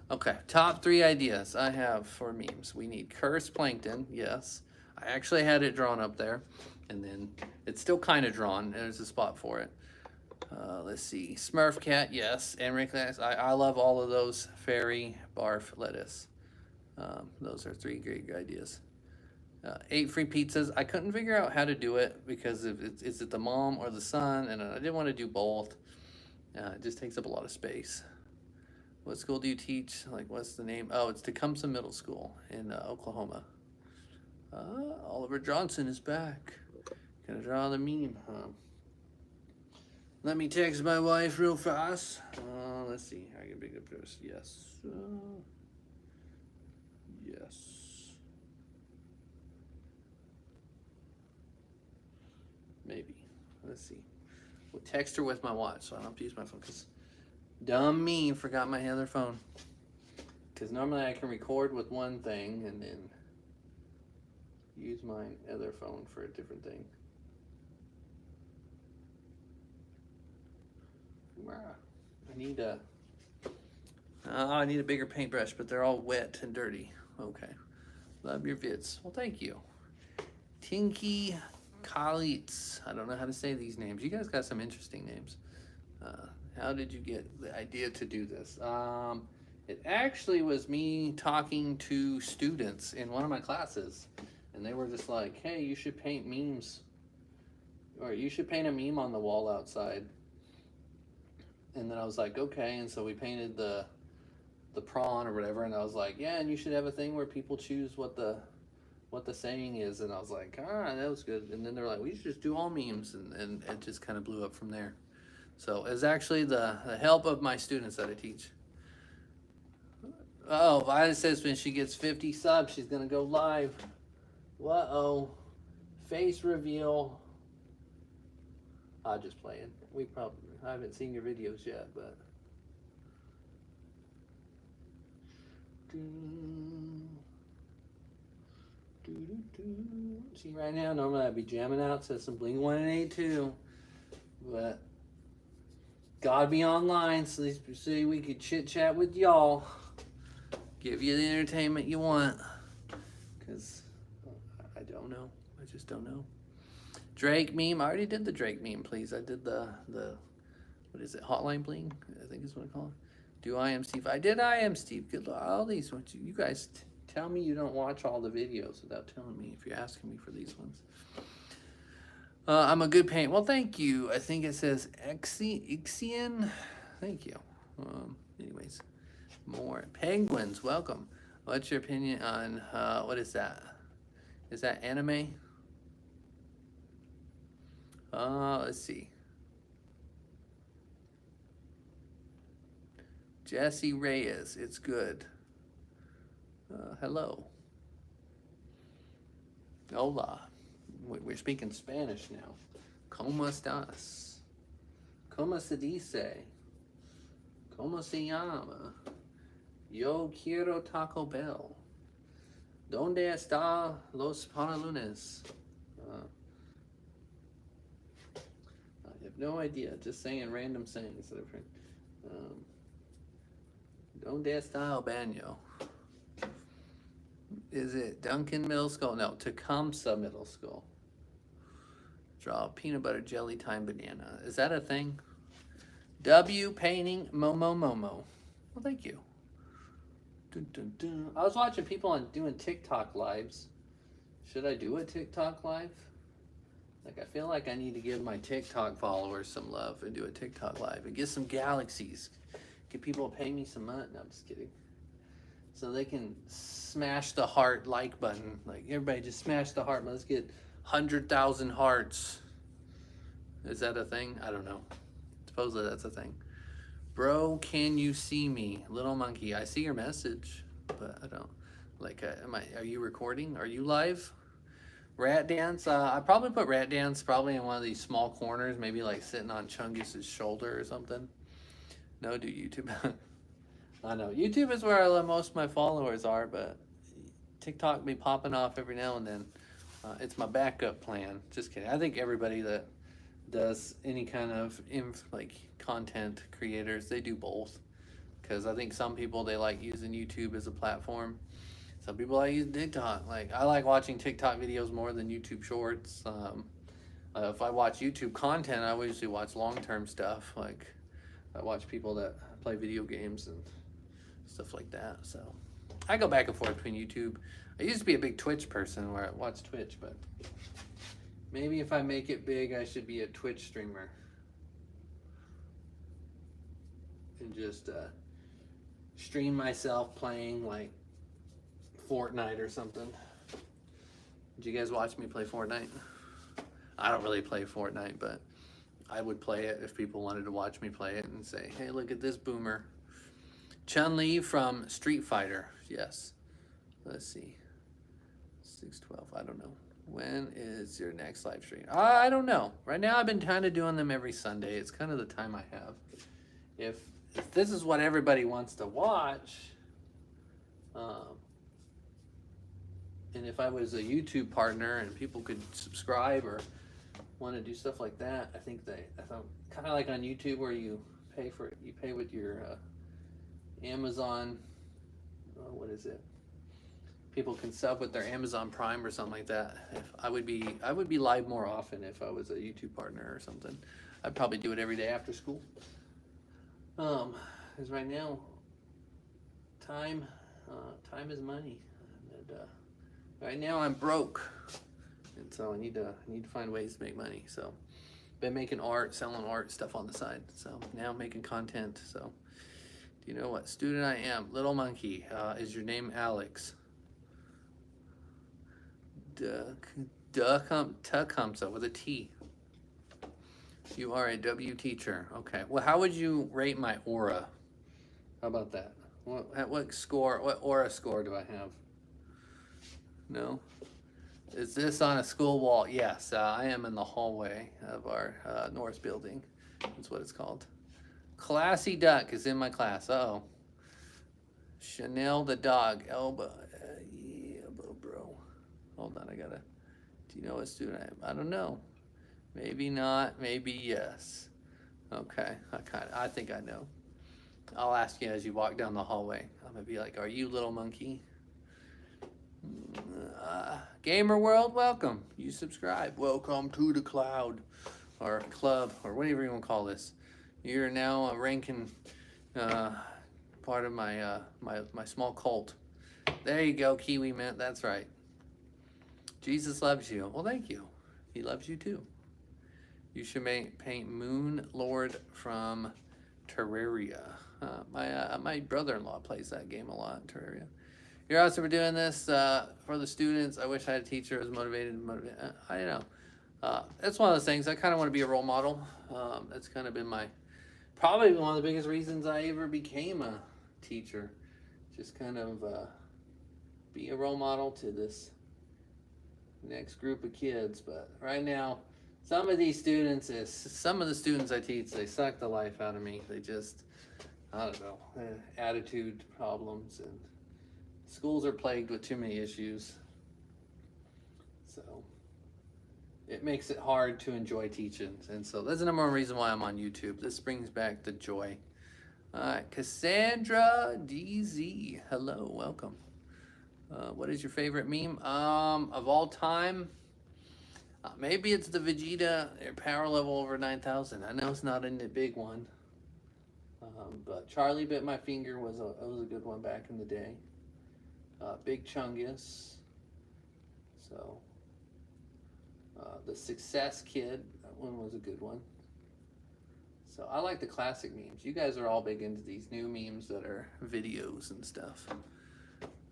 [SPEAKER 1] Okay, top 3 ideas I have for memes. We need cursed plankton, yes. I actually had it drawn up there, and then it's still kind of drawn. There's a spot for it. Let's see, Smurf cat, yes. Enrique, I love all of those. Fairy, barf, lettuce. Those are 3 great ideas. 8 free pizzas. I couldn't figure out how to do it because is it the mom or the son, and I didn't want to do both. It just takes up a lot of space. What school do you teach? Like, what's the name? Oh, it's Tecumseh Middle School in Oklahoma. Oliver Johnson is back. Gonna draw the meme, huh? Let me text my wife real fast. Let's see. I can pick up this. Yes. Yes. Maybe. Let's see. We'll text her with my watch, so I don't have to use my phone. Cause dumb me, forgot my other phone. Because normally I can record with one thing and then use my other phone for a different thing. I need a bigger paintbrush, but they're all wet and dirty. Okay. Love your vids. Well, thank you. Tinky Kalitz. I don't know how to say these names. You guys got some interesting names. How did you get the idea to do this? It actually was me talking to students in one of my classes, and they were just like, hey, you should paint memes, or you should paint a meme on the wall outside. And then I was like, okay, and so we painted the prawn or whatever, and I was like, yeah, and you should have a thing where people choose what the saying is, and I was like, that was good. And then they're like, we should just do all memes, and it just kind of blew up from there. So it's actually the help of my students that I teach. Oh, Violet says when she gets 50 subs, she's gonna go live. Uh-oh. Face reveal. I'll just play it. I haven't seen your videos yet, but. See, right now, normally I'd be jamming out to some Bling 182, but gotta be online so we could chit chat with y'all, give you the entertainment you want, because I don't know. I just don't know. Drake meme. I already did the Drake meme, please. I did the what is it? Hotline Bling, I think is what I call it. Do I am Steve? I did I am Steve. Good luck. All these ones. You guys tell me you don't watch all the videos without telling me if you're asking me for these ones. I'm a good paint. Well, thank you. I think it says Ixian. Thank you. Anyways, more penguins. Welcome. What's your opinion on what is that? Is that anime? Let's see. Jesse Reyes, it's good. Hello. Hola. We're speaking Spanish now. ¿Cómo estás? ¿Cómo se dice? ¿Cómo se llama? Yo quiero Taco Bell. ¿Dónde está los pantalones? I have no idea. Just saying random sayings that I've heard. ¿Dónde está el baño? Is it Duncan Middle School? No, Tecumseh Middle School. Draw peanut butter jelly time banana. Is that a thing? W painting Momo. Well, thank you. Dun, dun, dun. I was watching people doing TikTok lives. Should I do a TikTok live? Like, I feel like I need to give my TikTok followers some love and do a TikTok live and get some galaxies. Get people to pay me some money. No, I'm just kidding. So they can smash the heart like button. Like, everybody just smash the heart. Let's get 100,000 hearts. Is that a thing? I don't know. Supposedly that's a thing. Bro, can you see me? Little monkey, I see your message, but I don't. Like, are you recording? Are you live? Rat dance? I probably put rat dance probably in one of these small corners, maybe like sitting on Chungus's shoulder or something. No, do YouTube. I know. YouTube is where most of my followers are, but TikTok be popping off every now and then. It's my backup plan. Just kidding. I think everybody that does any kind of content creators, they do both. Because I think some people, they like using YouTube as a platform. Some people like using TikTok. Like, I like watching TikTok videos more than YouTube shorts. If I watch YouTube content, I usually watch long-term stuff. Like, I watch people that play video games and stuff like that. So, I go back and forth between YouTube. I used to be a big Twitch person where I watch Twitch, but maybe if I make it big, I should be a Twitch streamer. And just stream myself playing like Fortnite or something. Did you guys watch me play Fortnite? I don't really play Fortnite, but I would play it if people wanted to watch me play it and say, hey, look at this boomer. Chun-Li from Street Fighter. Yes. Let's see. 612. I don't know. When is your next live stream? I don't know. Right now I've been kind of doing them every Sunday. It's kind of the time I have. If this is what everybody wants to watch, and if I was a YouTube partner and people could subscribe or want to do stuff like that, I thought kind of like on YouTube where you pay for it. You pay with your Amazon. What is it? People can sub with their Amazon Prime or something like that. I would be live more often if I was a YouTube partner or something. I'd probably do it every day after school. Because right now, time is money. And, right now I'm broke, and so I need to find ways to make money. So, been making art, selling art stuff on the side. So now I'm making content. So, do you know what student I am? Little Monkey. Is your name Alex? Tecumseh with a T. You are a W teacher. Okay. Well, how would you rate my aura? How about that? What score? What aura score do I have? No. Is this on a school wall? Yes. I am in the hallway of our North building. That's what it's called. Classy Duck is in my class. Uh-oh. Chanel the dog. Elbow. Yeah, bro. Hold on. Do you know what student I am? I don't know. Maybe not, maybe yes. Okay, I think I know. I'll ask you as you walk down the hallway. I'm gonna be like, are you Little Monkey? Gamer World, welcome. You subscribe. Welcome to the cloud, or club, or whatever you want to call this. You're now a Renken, part of my my small cult. There you go, Kiwi Mint, that's right. Jesus loves you. Well, thank you. He loves you too. You should paint Moon Lord from Terraria. My brother-in-law plays that game a lot, Terraria. You're awesome for doing this for the students. I wish I had a teacher who was motivated. I don't know. That's one of those things. I kind of want to be a role model. That's kind of been probably one of the biggest reasons I ever became a teacher. Just kind of be a role model to this next group of kids. But right now, some of the students I teach, they suck the life out of me. They just, I don't know, attitude problems, and schools are plagued with too many issues. So it makes it hard to enjoy teaching. And so that's the number one reason why I'm on YouTube. This brings back the joy. All right, Cassandra DZ, hello, welcome. What is your favorite meme of all time? Maybe it's the Vegeta power level over 9,000. I know it's not in the big one, but Charlie Bit My Finger was a good one back in the day. Big Chungus. So the Success Kid, that one was a good one. So I like the classic memes. You guys are all big into these new memes that are videos and stuff.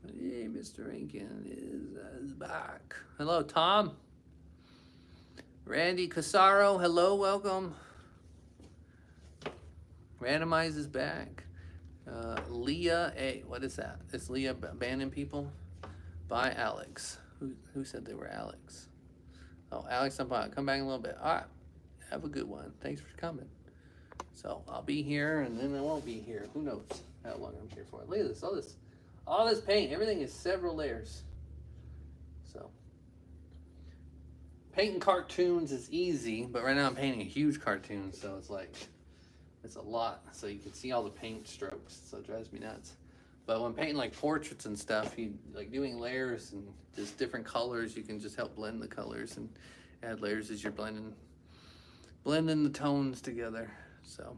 [SPEAKER 1] Hey, Mr.Renken is back. Hello, Tom. Randy Casaro, hello, welcome. Randomize is back. Leah A. What is that? Is Leah abandoning people? By Alex. Who said they were Alex? Oh, Alex, come back in a little bit. All right. Have a good one. Thanks for coming. So I'll be here and then I won't be here. Who knows how long I'm here for. Look at this. All this paint. Everything is several layers. So painting cartoons is easy, but right now I'm painting a huge cartoon, so it's a lot. So you can see all the paint strokes, so it drives me nuts. But when painting like portraits and stuff, you like doing layers and just different colors, you can just help blend the colors and add layers as you're blending the tones together. So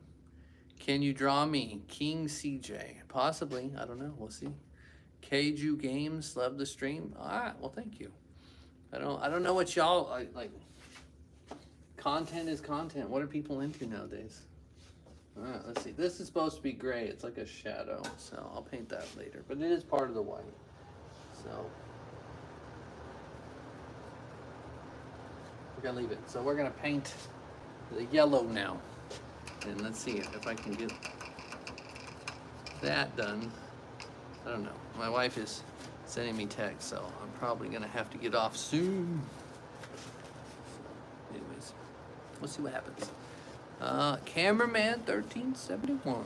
[SPEAKER 1] can you draw me? King CJ. Possibly. I don't know. We'll see. Keiju Games, love the stream. All right, well, thank you. I don't know what y'all like. Content is content. What are people into nowadays? All right, let's see. This is supposed to be gray. It's like a shadow, so I'll paint that later. But it is part of the white, so we're gonna leave it. So we're gonna paint the yellow now, and let's see if I can get that done. I don't know. My wife is sending me text, so I'm probably gonna have to get off soon. So, anyways, we'll see what happens. Cameraman 1371.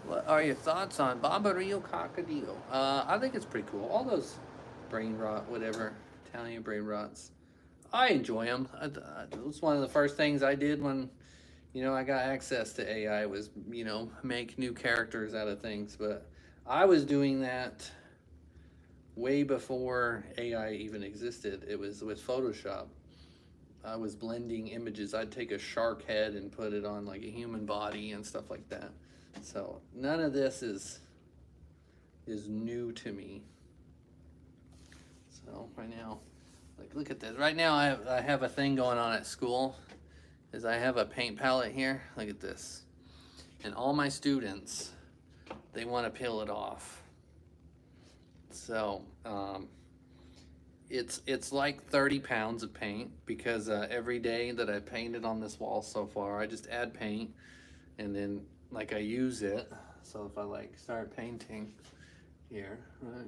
[SPEAKER 1] What are your thoughts on Bombaril Cockadillo? I think it's pretty cool. All those brain rot, whatever, Italian brain rots. I enjoy them. It was one of the first things I did when, I got access to AI was, make new characters out of things. But I was doing that way before AI even existed. It was with Photoshop. I was blending images. I'd take a shark head and put it on like a human body and stuff like that. So none of this is new to me. So right now, like look at this. Right now I have a thing going on at school. Is I have a paint palette here. Look at this. And all my students, they want to peel it off. So it's like 30 pounds of paint because every day that I painted on this wall so far, I just add paint and then like I use it. So if I like start painting here, right?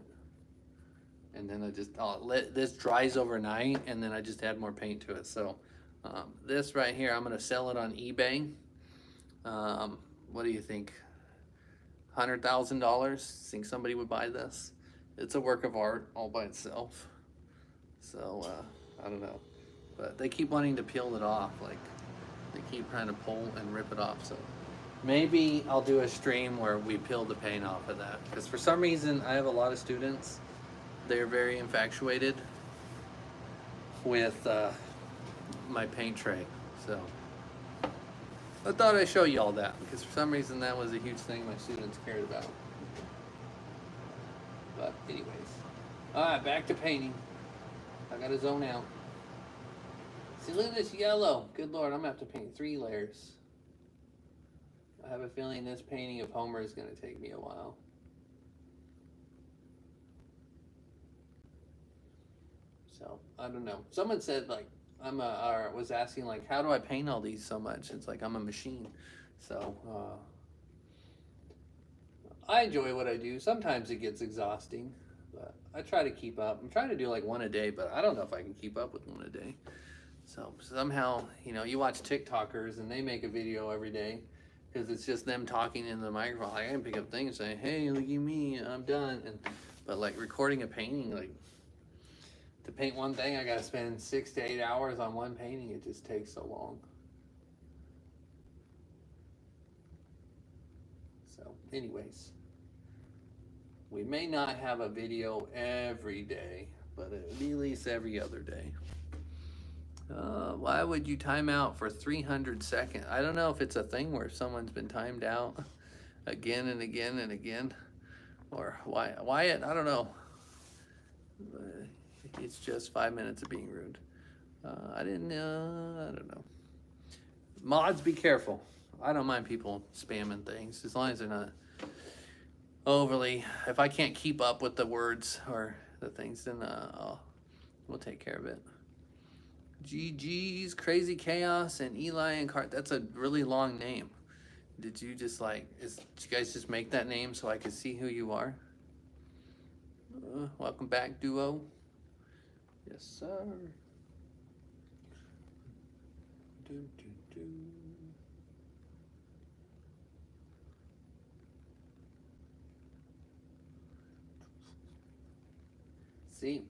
[SPEAKER 1] And then I just let this dries overnight and then I just add more paint to it. So this right here, I'm gonna sell it on eBay. What do you think? $100,000? Think somebody would buy this? It's a work of art all by itself. So, I don't know. But they keep wanting to peel it off. Like, they keep trying to pull and rip it off. So, maybe I'll do a stream where we peel the paint off of that. Because for some reason, I have a lot of students. They're very infatuated with my paint tray. So, I thought I'd show you all that. Because for some reason, that was a huge thing my students cared about. But anyways. Alright, back to painting. I gotta zone out. See, look at this yellow. Good Lord, I'm gonna have to paint 3 layers. I have a feeling this painting of Homer is gonna take me a while. So, I don't know. Someone said, like, or was asking, like, how do I paint all these so much? It's like I'm a machine. So, I enjoy what I do. Sometimes it gets exhausting. But I try to keep up. I'm trying to do like 1 a day, but I don't know if I can keep up with 1 a day. So somehow, you watch TikTokers and they make a video every day because it's just them talking in the microphone. Like, I can pick up things and say, hey, look at me, I'm done. But like recording a painting, like to paint one thing, I got to spend 6 to 8 hours on one painting. It just takes so long. So anyways. We may not have a video every day, but at least every other day. Why would you time out for 300 seconds? I don't know if it's a thing where someone's been timed out again and again and again. Or why it, I don't know. It's just 5 minutes of being rude. I don't know. Mods, be careful. I don't mind people spamming things as long as they're not overly. If I can't keep up with the words or the things, then we'll take care of it. GG's, Crazy Chaos, and Eli and Cart. That's a really long name. Did you just did you guys just make that name so I could see who you are? Welcome back, duo. Yes, sir. See,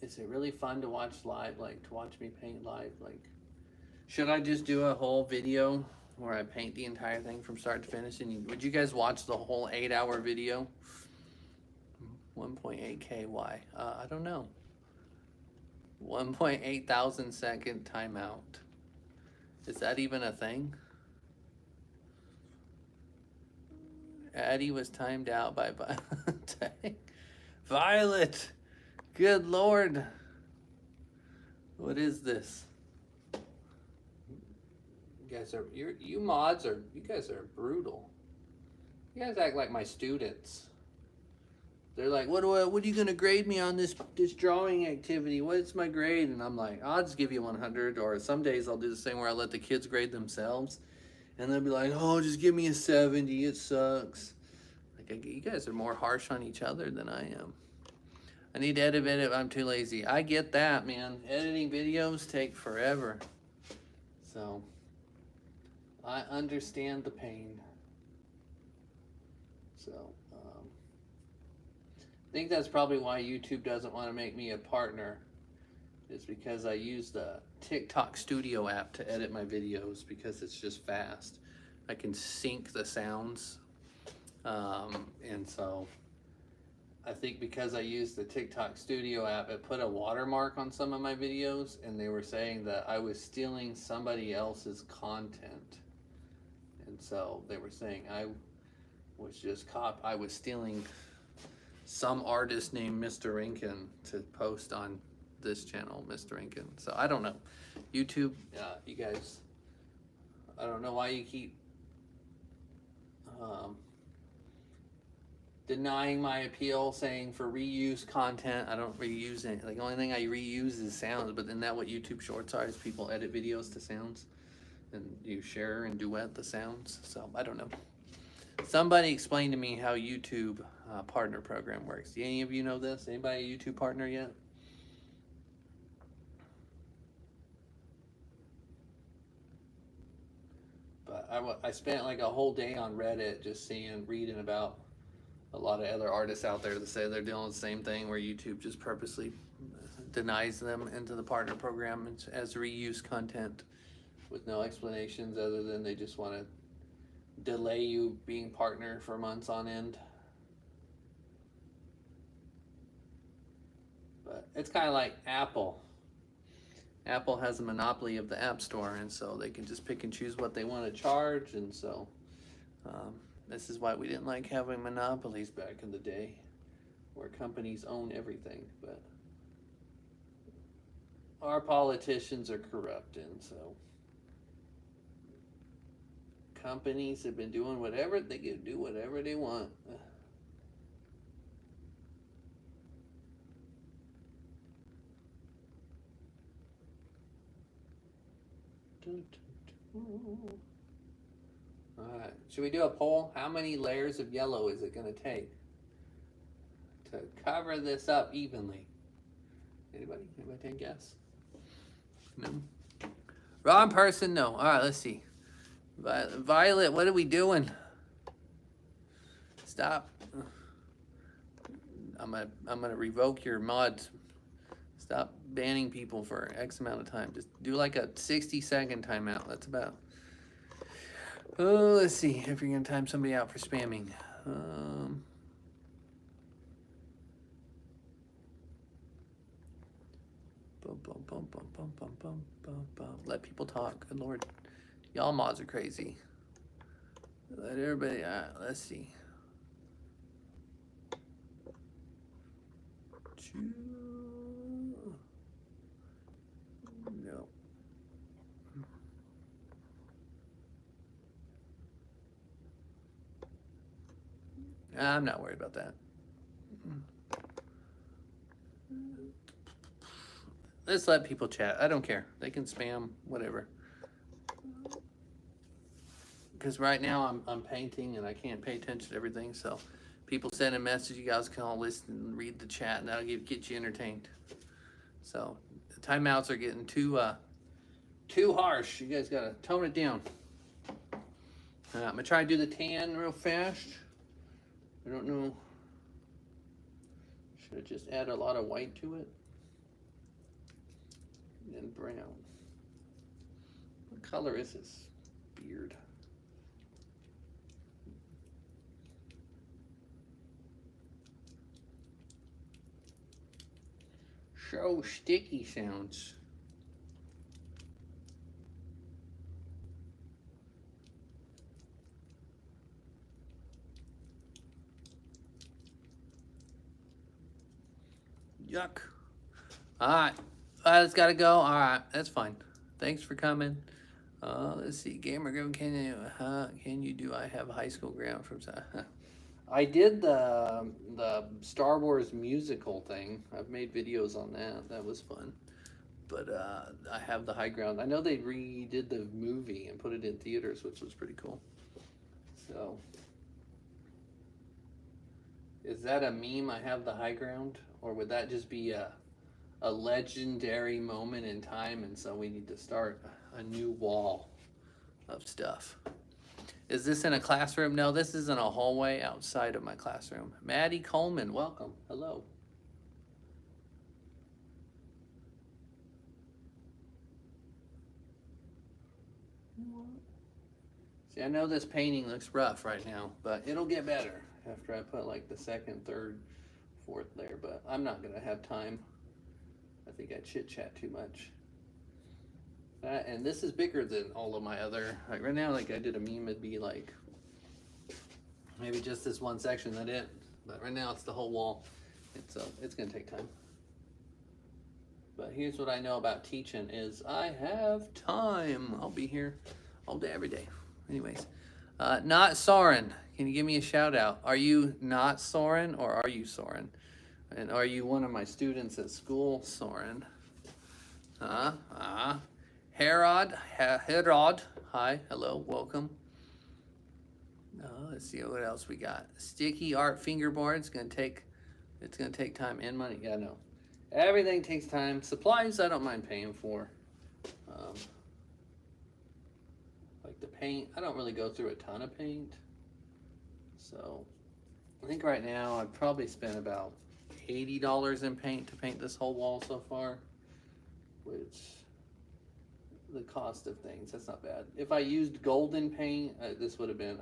[SPEAKER 1] is it really fun to watch live, like to watch me paint live? Like, should I just do a whole video where I paint the entire thing from start to finish? And would you guys watch the whole 8-hour video? 1.8K, why? I don't know. 1.8 thousand second timeout. Is that even a thing? Addie was timed out by What the heck? Violet! Good Lord! What is this? You guys are, you mods are, you guys are brutal. You guys act like my students. They're like, what are you gonna grade me on this drawing activity? What's my grade? And I'm like, I'll just give you 100. Or some days I'll do this thing where I let the kids grade themselves, and they'll be like, oh, just give me a 70. It sucks. Like, you guys are more harsh on each other than I am. I need to edit. I'm too lazy. I get that, man. Editing videos take forever. So I understand the pain. So I think that's probably why YouTube doesn't want to make me a partner, is because I use the TikTok Studio app to edit my videos because it's just fast. I can sync the sounds, and so I think because I use the TikTok Studio app, it put a watermark on some of my videos, and they were saying that I was stealing somebody else's content. And so they were saying I was stealing some artist named Mr.Renken to post on this channel, Mr.Renken. So I don't know. YouTube, you guys, I don't know why you keep denying my appeal, saying for reuse content. I don't reuse it. Like, the only thing I reuse is sounds, but isn't that what YouTube Shorts are? Is people edit videos to sounds and you share and duet the sounds? So I don't know. Somebody explain to me how YouTube partner program works. Do any of you know this? Anybody a YouTube partner yet? But I spent like a whole day on Reddit just reading about a lot of other artists out there that say they're doing the same thing, where YouTube just purposely denies them into the partner program as reuse content with no explanations other than they just want to delay you being partner for months on end. But it's kind of like Apple. Apple has a monopoly of the App Store, and so they can just pick and choose what they want to charge. And so this is why we didn't like having monopolies back in the day, where companies own everything. But our politicians are corrupt, and so companies have been doing whatever they can do, whatever they want. Alright, should we do a poll? How many layers of yellow is it going to take to cover this up evenly? Anybody take a guess? No. Wrong person? No. Alright, let's see. Violet, what are we doing? Stop. I'm gonna revoke your mods. Stop banning people for X amount of time. Just do like a 60-second timeout. That's about. Oh, let's see if you're gonna time somebody out for spamming. Let people talk. Good Lord, y'all mods are crazy. Let everybody. Let's see. No. I'm not worried about that. Let's let people chat. I don't care. They can spam, whatever. Because right now I'm painting and I can't pay attention to everything. So people send a message. You guys can all listen and read the chat, and that'll get you entertained. So the timeouts are getting too harsh. You guys gotta tone it down. I'm gonna try to do the tan real fast. I don't know. Should I just add a lot of white to it? And brown. What color is this beard? So sticky sounds. Yuck. Alright. It's gotta go. Alright, that's fine. Thanks for coming. Let's see. Gamer Graham, can you do I have high school graham from I did the Star Wars musical thing. I've made videos on that. That was fun. But I have the high ground. I know they redid the movie and put it in theaters, which was pretty cool. So, is that a meme? I have the high ground, or would that just be a legendary moment in time? And so we need to start a new wall of stuff. Is this in a classroom? No, this is in a hallway outside of my classroom. Maddie Coleman, welcome. Hello. See, I know this painting looks rough right now, but it'll get better after I put like the second, third, fourth layer, but I'm not gonna have time. I think I chit-chat too much. And this is bigger than all of my other, like right now, like I did a meme, it'd be like, maybe just this one section, that it. But right now it's the whole wall, and so it's gonna take time. But here's what I know about teaching is I have time. I'll be here all day, every day. Anyways, not Soren. Can you give me a shout out? Are you not Soren or are you Soren? And are you one of my students at school, Soren? Herod, hi, hello, welcome. Let's see what else we got. Sticky art fingerboard. It's gonna take time and money. Yeah, no. Everything takes time. Supplies I don't mind paying for. Like the paint, I don't really go through a ton of paint. So I think right now I've probably spent about $80 in paint to paint this whole wall so far, which the cost of things, that's not bad. If I used golden paint, I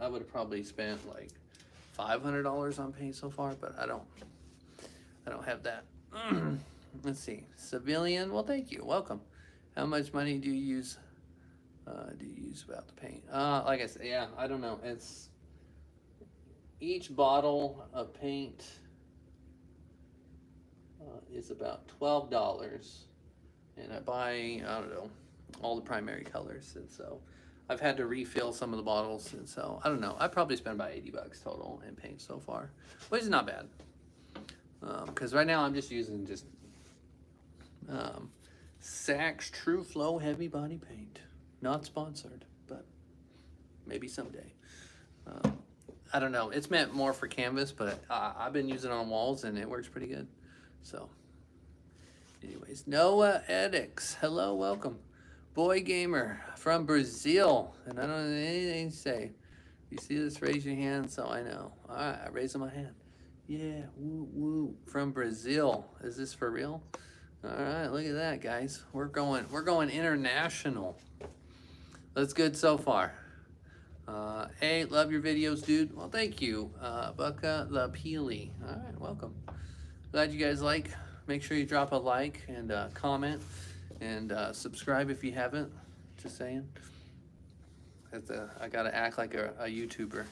[SPEAKER 1] would have probably spent like $500 on paint so far, but I don't have that. Let's see, civilian, well, thank you, welcome. How much money do you use about the paint? Like I said, yeah, I don't know. It's each bottle of paint is about $12, and I buy, I don't know, all the primary colors, and so I've had to refill some of the bottles, and so I don't know. I probably spent about $80 total in paint so far, which is not bad. Because right now I'm just using Saks True Flow Heavy Body Paint. Not sponsored, but maybe someday. I don't know. It's meant more for canvas, but I've been using it on walls and it works pretty good. So, anyways, Noah Edix. Hello, welcome. Boy Gamer from Brazil. And I don't have anything to say. You see this? Raise your hand so I know. All right, I raise my hand. Yeah, woo, woo. From Brazil. Is this for real? All right, look at that, guys. We're going international. That's good so far. Hey, love your videos, dude. Well, thank you, Bucka the Peely. All right, welcome. Glad you guys like. Make sure you drop a like and comment and subscribe if you haven't. Just saying. I gotta act like a YouTuber.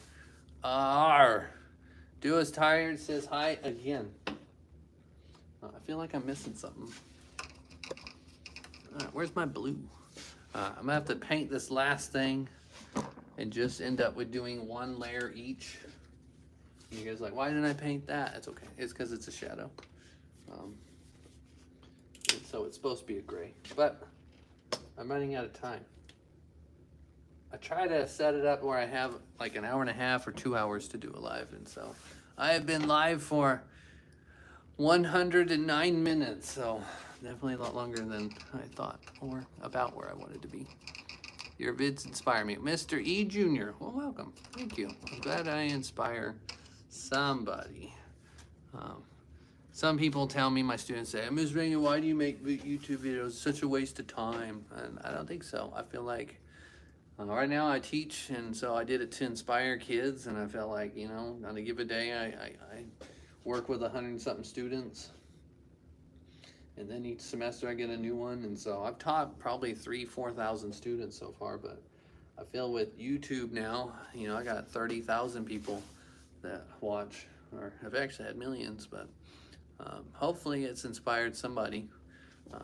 [SPEAKER 1] Do Us Tired says hi again. I feel like I'm missing something. All right, where's my blue? I'm gonna have to paint this last thing and just end up with doing one layer each. And you guys are like, why didn't I paint that? It's okay. It's because it's a shadow. And so it's supposed to be a gray, but I'm running out of time. I try to set it up where I have like an hour and a half or 2 hours to do a live, and so I have been live for 109 minutes, so definitely a lot longer than I thought, or about where I wanted to be. Your vids inspire me. Mr. E. Jr., well, welcome. Thank you. I'm glad I inspire somebody. Some people tell me, my students say, Ms. Renken, why do you make YouTube videos? It's such a waste of time. And I don't think so. I feel like right now I teach, and so I did it to inspire kids, and I felt like, you know, on a given day, I work with 100-something students, and then each semester I get a new one, and so I've taught probably 3,000-4,000 students so far, but I feel with YouTube now, you know, I got 30,000 people that watch, or have actually had millions, but Hopefully it's inspired somebody.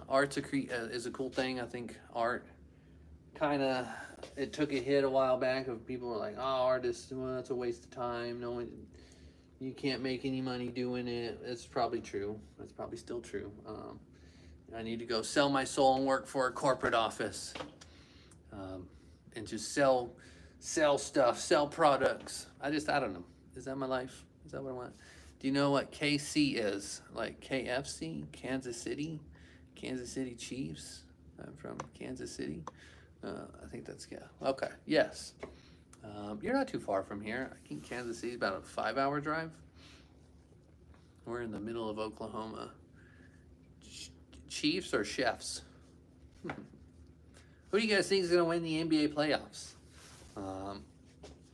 [SPEAKER 1] Art's is a cool thing. I think art kind of, it took a hit a while back of people were like, oh, artists, well, that's a waste of time. No one, you can't make any money doing it. It's probably true. It's probably still true. I need to go sell my soul and work for a corporate office, and just sell stuff, sell products. I don't know. Is that my life? Is that what I want? Do you know what KC is? Like KFC, Kansas City Chiefs. I'm from Kansas City. I think that's, yeah. Okay, yes. You're not too far from here. I think Kansas City is about a 5-hour drive. We're in the middle of Oklahoma. Chiefs or Chefs? Who do you guys think is going to win the NBA playoffs?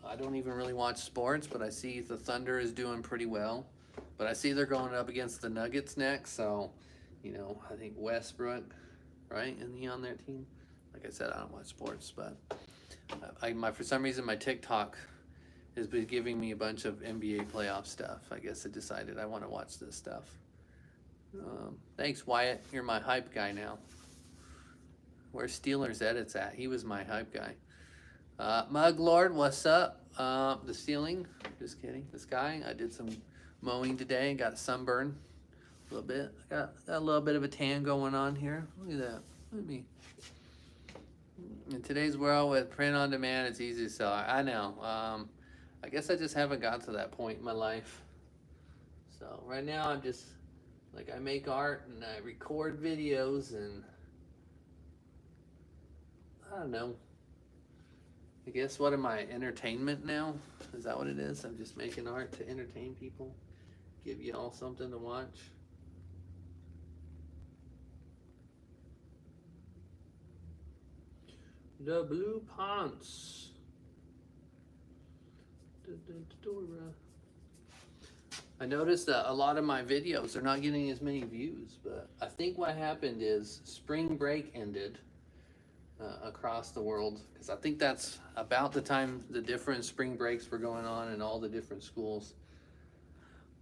[SPEAKER 1] I don't even really watch sports, but I see the Thunder is doing pretty well. But I see they're going up against the Nuggets next, so, you know, I think Westbrook, right? Isn't he on that team? Like I said, I don't watch sports, but for some reason my TikTok has been giving me a bunch of NBA playoff stuff. I guess I decided I want to watch this stuff. Thanks, Wyatt. You're my hype guy now. Where's Steelers Edits at? He was my hype guy. Mug Lord, what's up? The ceiling, just kidding. The sky, I did some mowing today, got a sunburn a little bit. I got a little bit of a tan going on here. Look at that. Look at me. In today's world with print on demand, it's easy to sell. I know. I guess I just haven't got to that point in my life. So right now I'm just, like, I make art and I record videos and I don't know. I guess, what am I, entertainment now? Is that what it is? I'm just making art to entertain people, give you all something to watch. The Blue Pants. I noticed that a lot of my videos are not getting as many views, but I think what happened is spring break ended across the world, because I think that's about the time the different spring breaks were going on in all the different schools.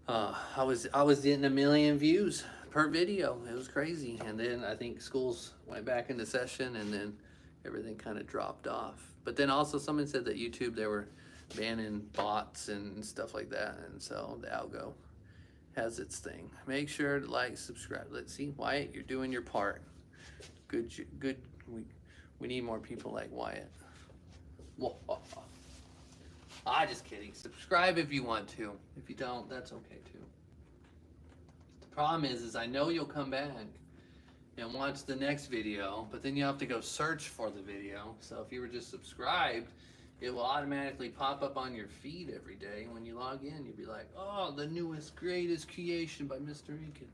[SPEAKER 1] I was getting 1 million views per video. It was crazy. And then I think schools went back into session, and then everything kind of dropped off. But then also someone said that YouTube, they were banning bots and stuff like that, and so the algo has its thing. Make sure to like, subscribe. Let's see, Wyatt, you're doing your part. Good. We need more people like Wyatt. Just kidding. Subscribe if you want to. If you don't, that's okay too. The problem is I know you'll come back and watch the next video, but then you have to go search for the video. So if you were just subscribed, it will automatically pop up on your feed every day. When you log in, you'll be like, oh, the newest, greatest creation by Mr.Renken.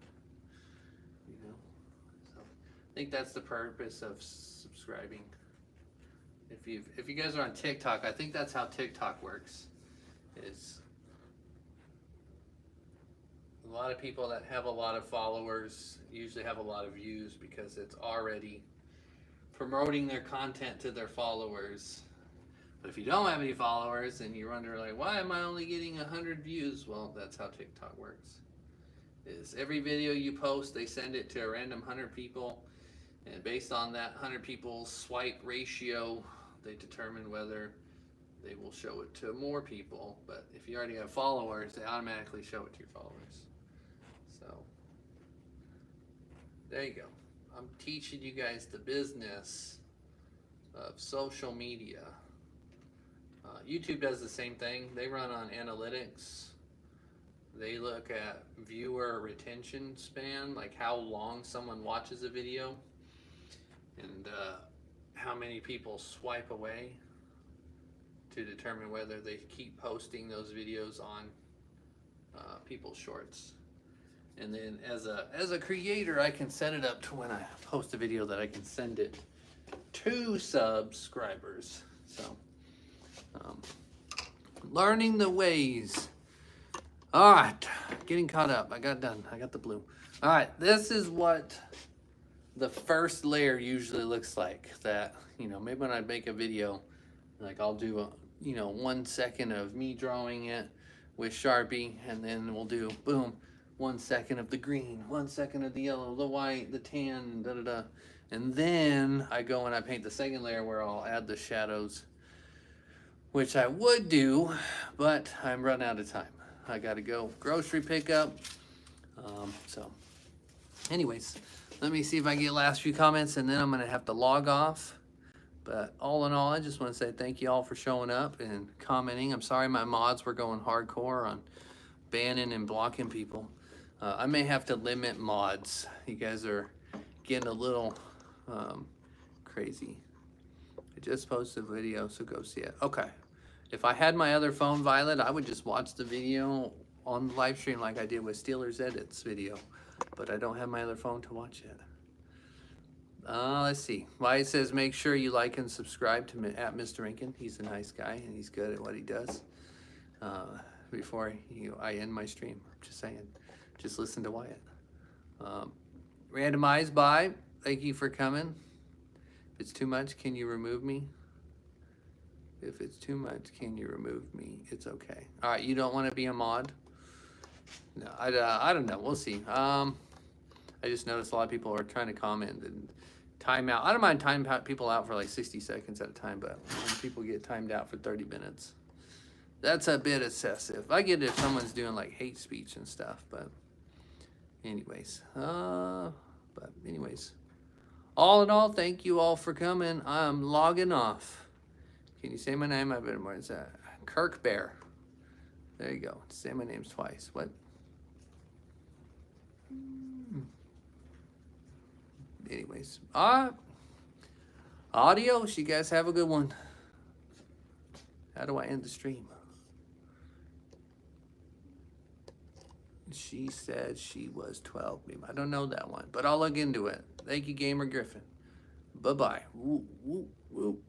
[SPEAKER 1] You know? So I think that's the purpose of subscribing. If you guys are on TikTok, I think that's how TikTok works. Is a lot of people that have a lot of followers usually have a lot of views because it's already promoting their content to their followers. But if you don't have any followers and you wonder, like, why am I only getting 100 views? Well, that's how TikTok works. Is every video you post, they send it to a random 100 people, and based on that 100 people's swipe ratio, they determine whether they will show it to more people. But if you already have followers, they automatically show it to your followers. So there you go. I'm teaching you guys the business of social media. YouTube does the same thing. They run on analytics. They look at viewer retention span, like how long someone watches a video, and how many people swipe away, to determine whether they keep posting those videos on people's shorts. And then as a creator, I can set it up to when I post a video that I can send it to subscribers. So learning the ways. All right, getting caught up. I got done. I got the blue. All right, this is what the first layer usually looks like. That, you know, maybe when I make a video, like I'll do a, 1 second of me drawing it with Sharpie, and then we'll do boom, 1 second of the green, 1 second of the yellow, the white, the tan, da da da. And then I go and I paint the second layer where I'll add the shadows, which I would do, but I'm running out of time. I gotta go grocery pickup. So anyways, let me see if I can get last few comments and then I'm gonna have to log off. But all in all, I just want to say thank you all for showing up and commenting. I'm sorry my mods were going hardcore on banning and blocking people. I may have to limit mods. You guys are getting a little crazy. I just posted a video, so go see it. Okay. If I had my other phone, Violet, I would just watch the video on the live stream like I did with Steelers Edits video. But I don't have my other phone to watch it. Let's see. Wyatt says, make sure you like and subscribe to at Mr.Renken. He's a nice guy and he's good at what he does. Before I end my stream, just saying, just listen to Wyatt. Randomized by, thank you for coming. If it's too much, can you remove me? If it's too much, can you remove me? It's okay. All right, you don't want to be a mod? No, I don't know. We'll see. I just noticed a lot of people are trying to comment and time out. I don't mind time people out for like 60 seconds at a time, but when people get timed out for 30 minutes, that's a bit excessive. I get it if someone's doing like hate speech and stuff, but anyways, all in all, thank you all for coming. I'm logging off. Can you say my name? I've been, where is that? Kirk Bear. There you go. Say my name twice. What? Anyways, adios. You guys have a good one. How do I end the stream? She said she was 12. I don't know that one, but I'll look into it. Thank you, Gamer Griffin. Bye-bye. Woo, woo, woo.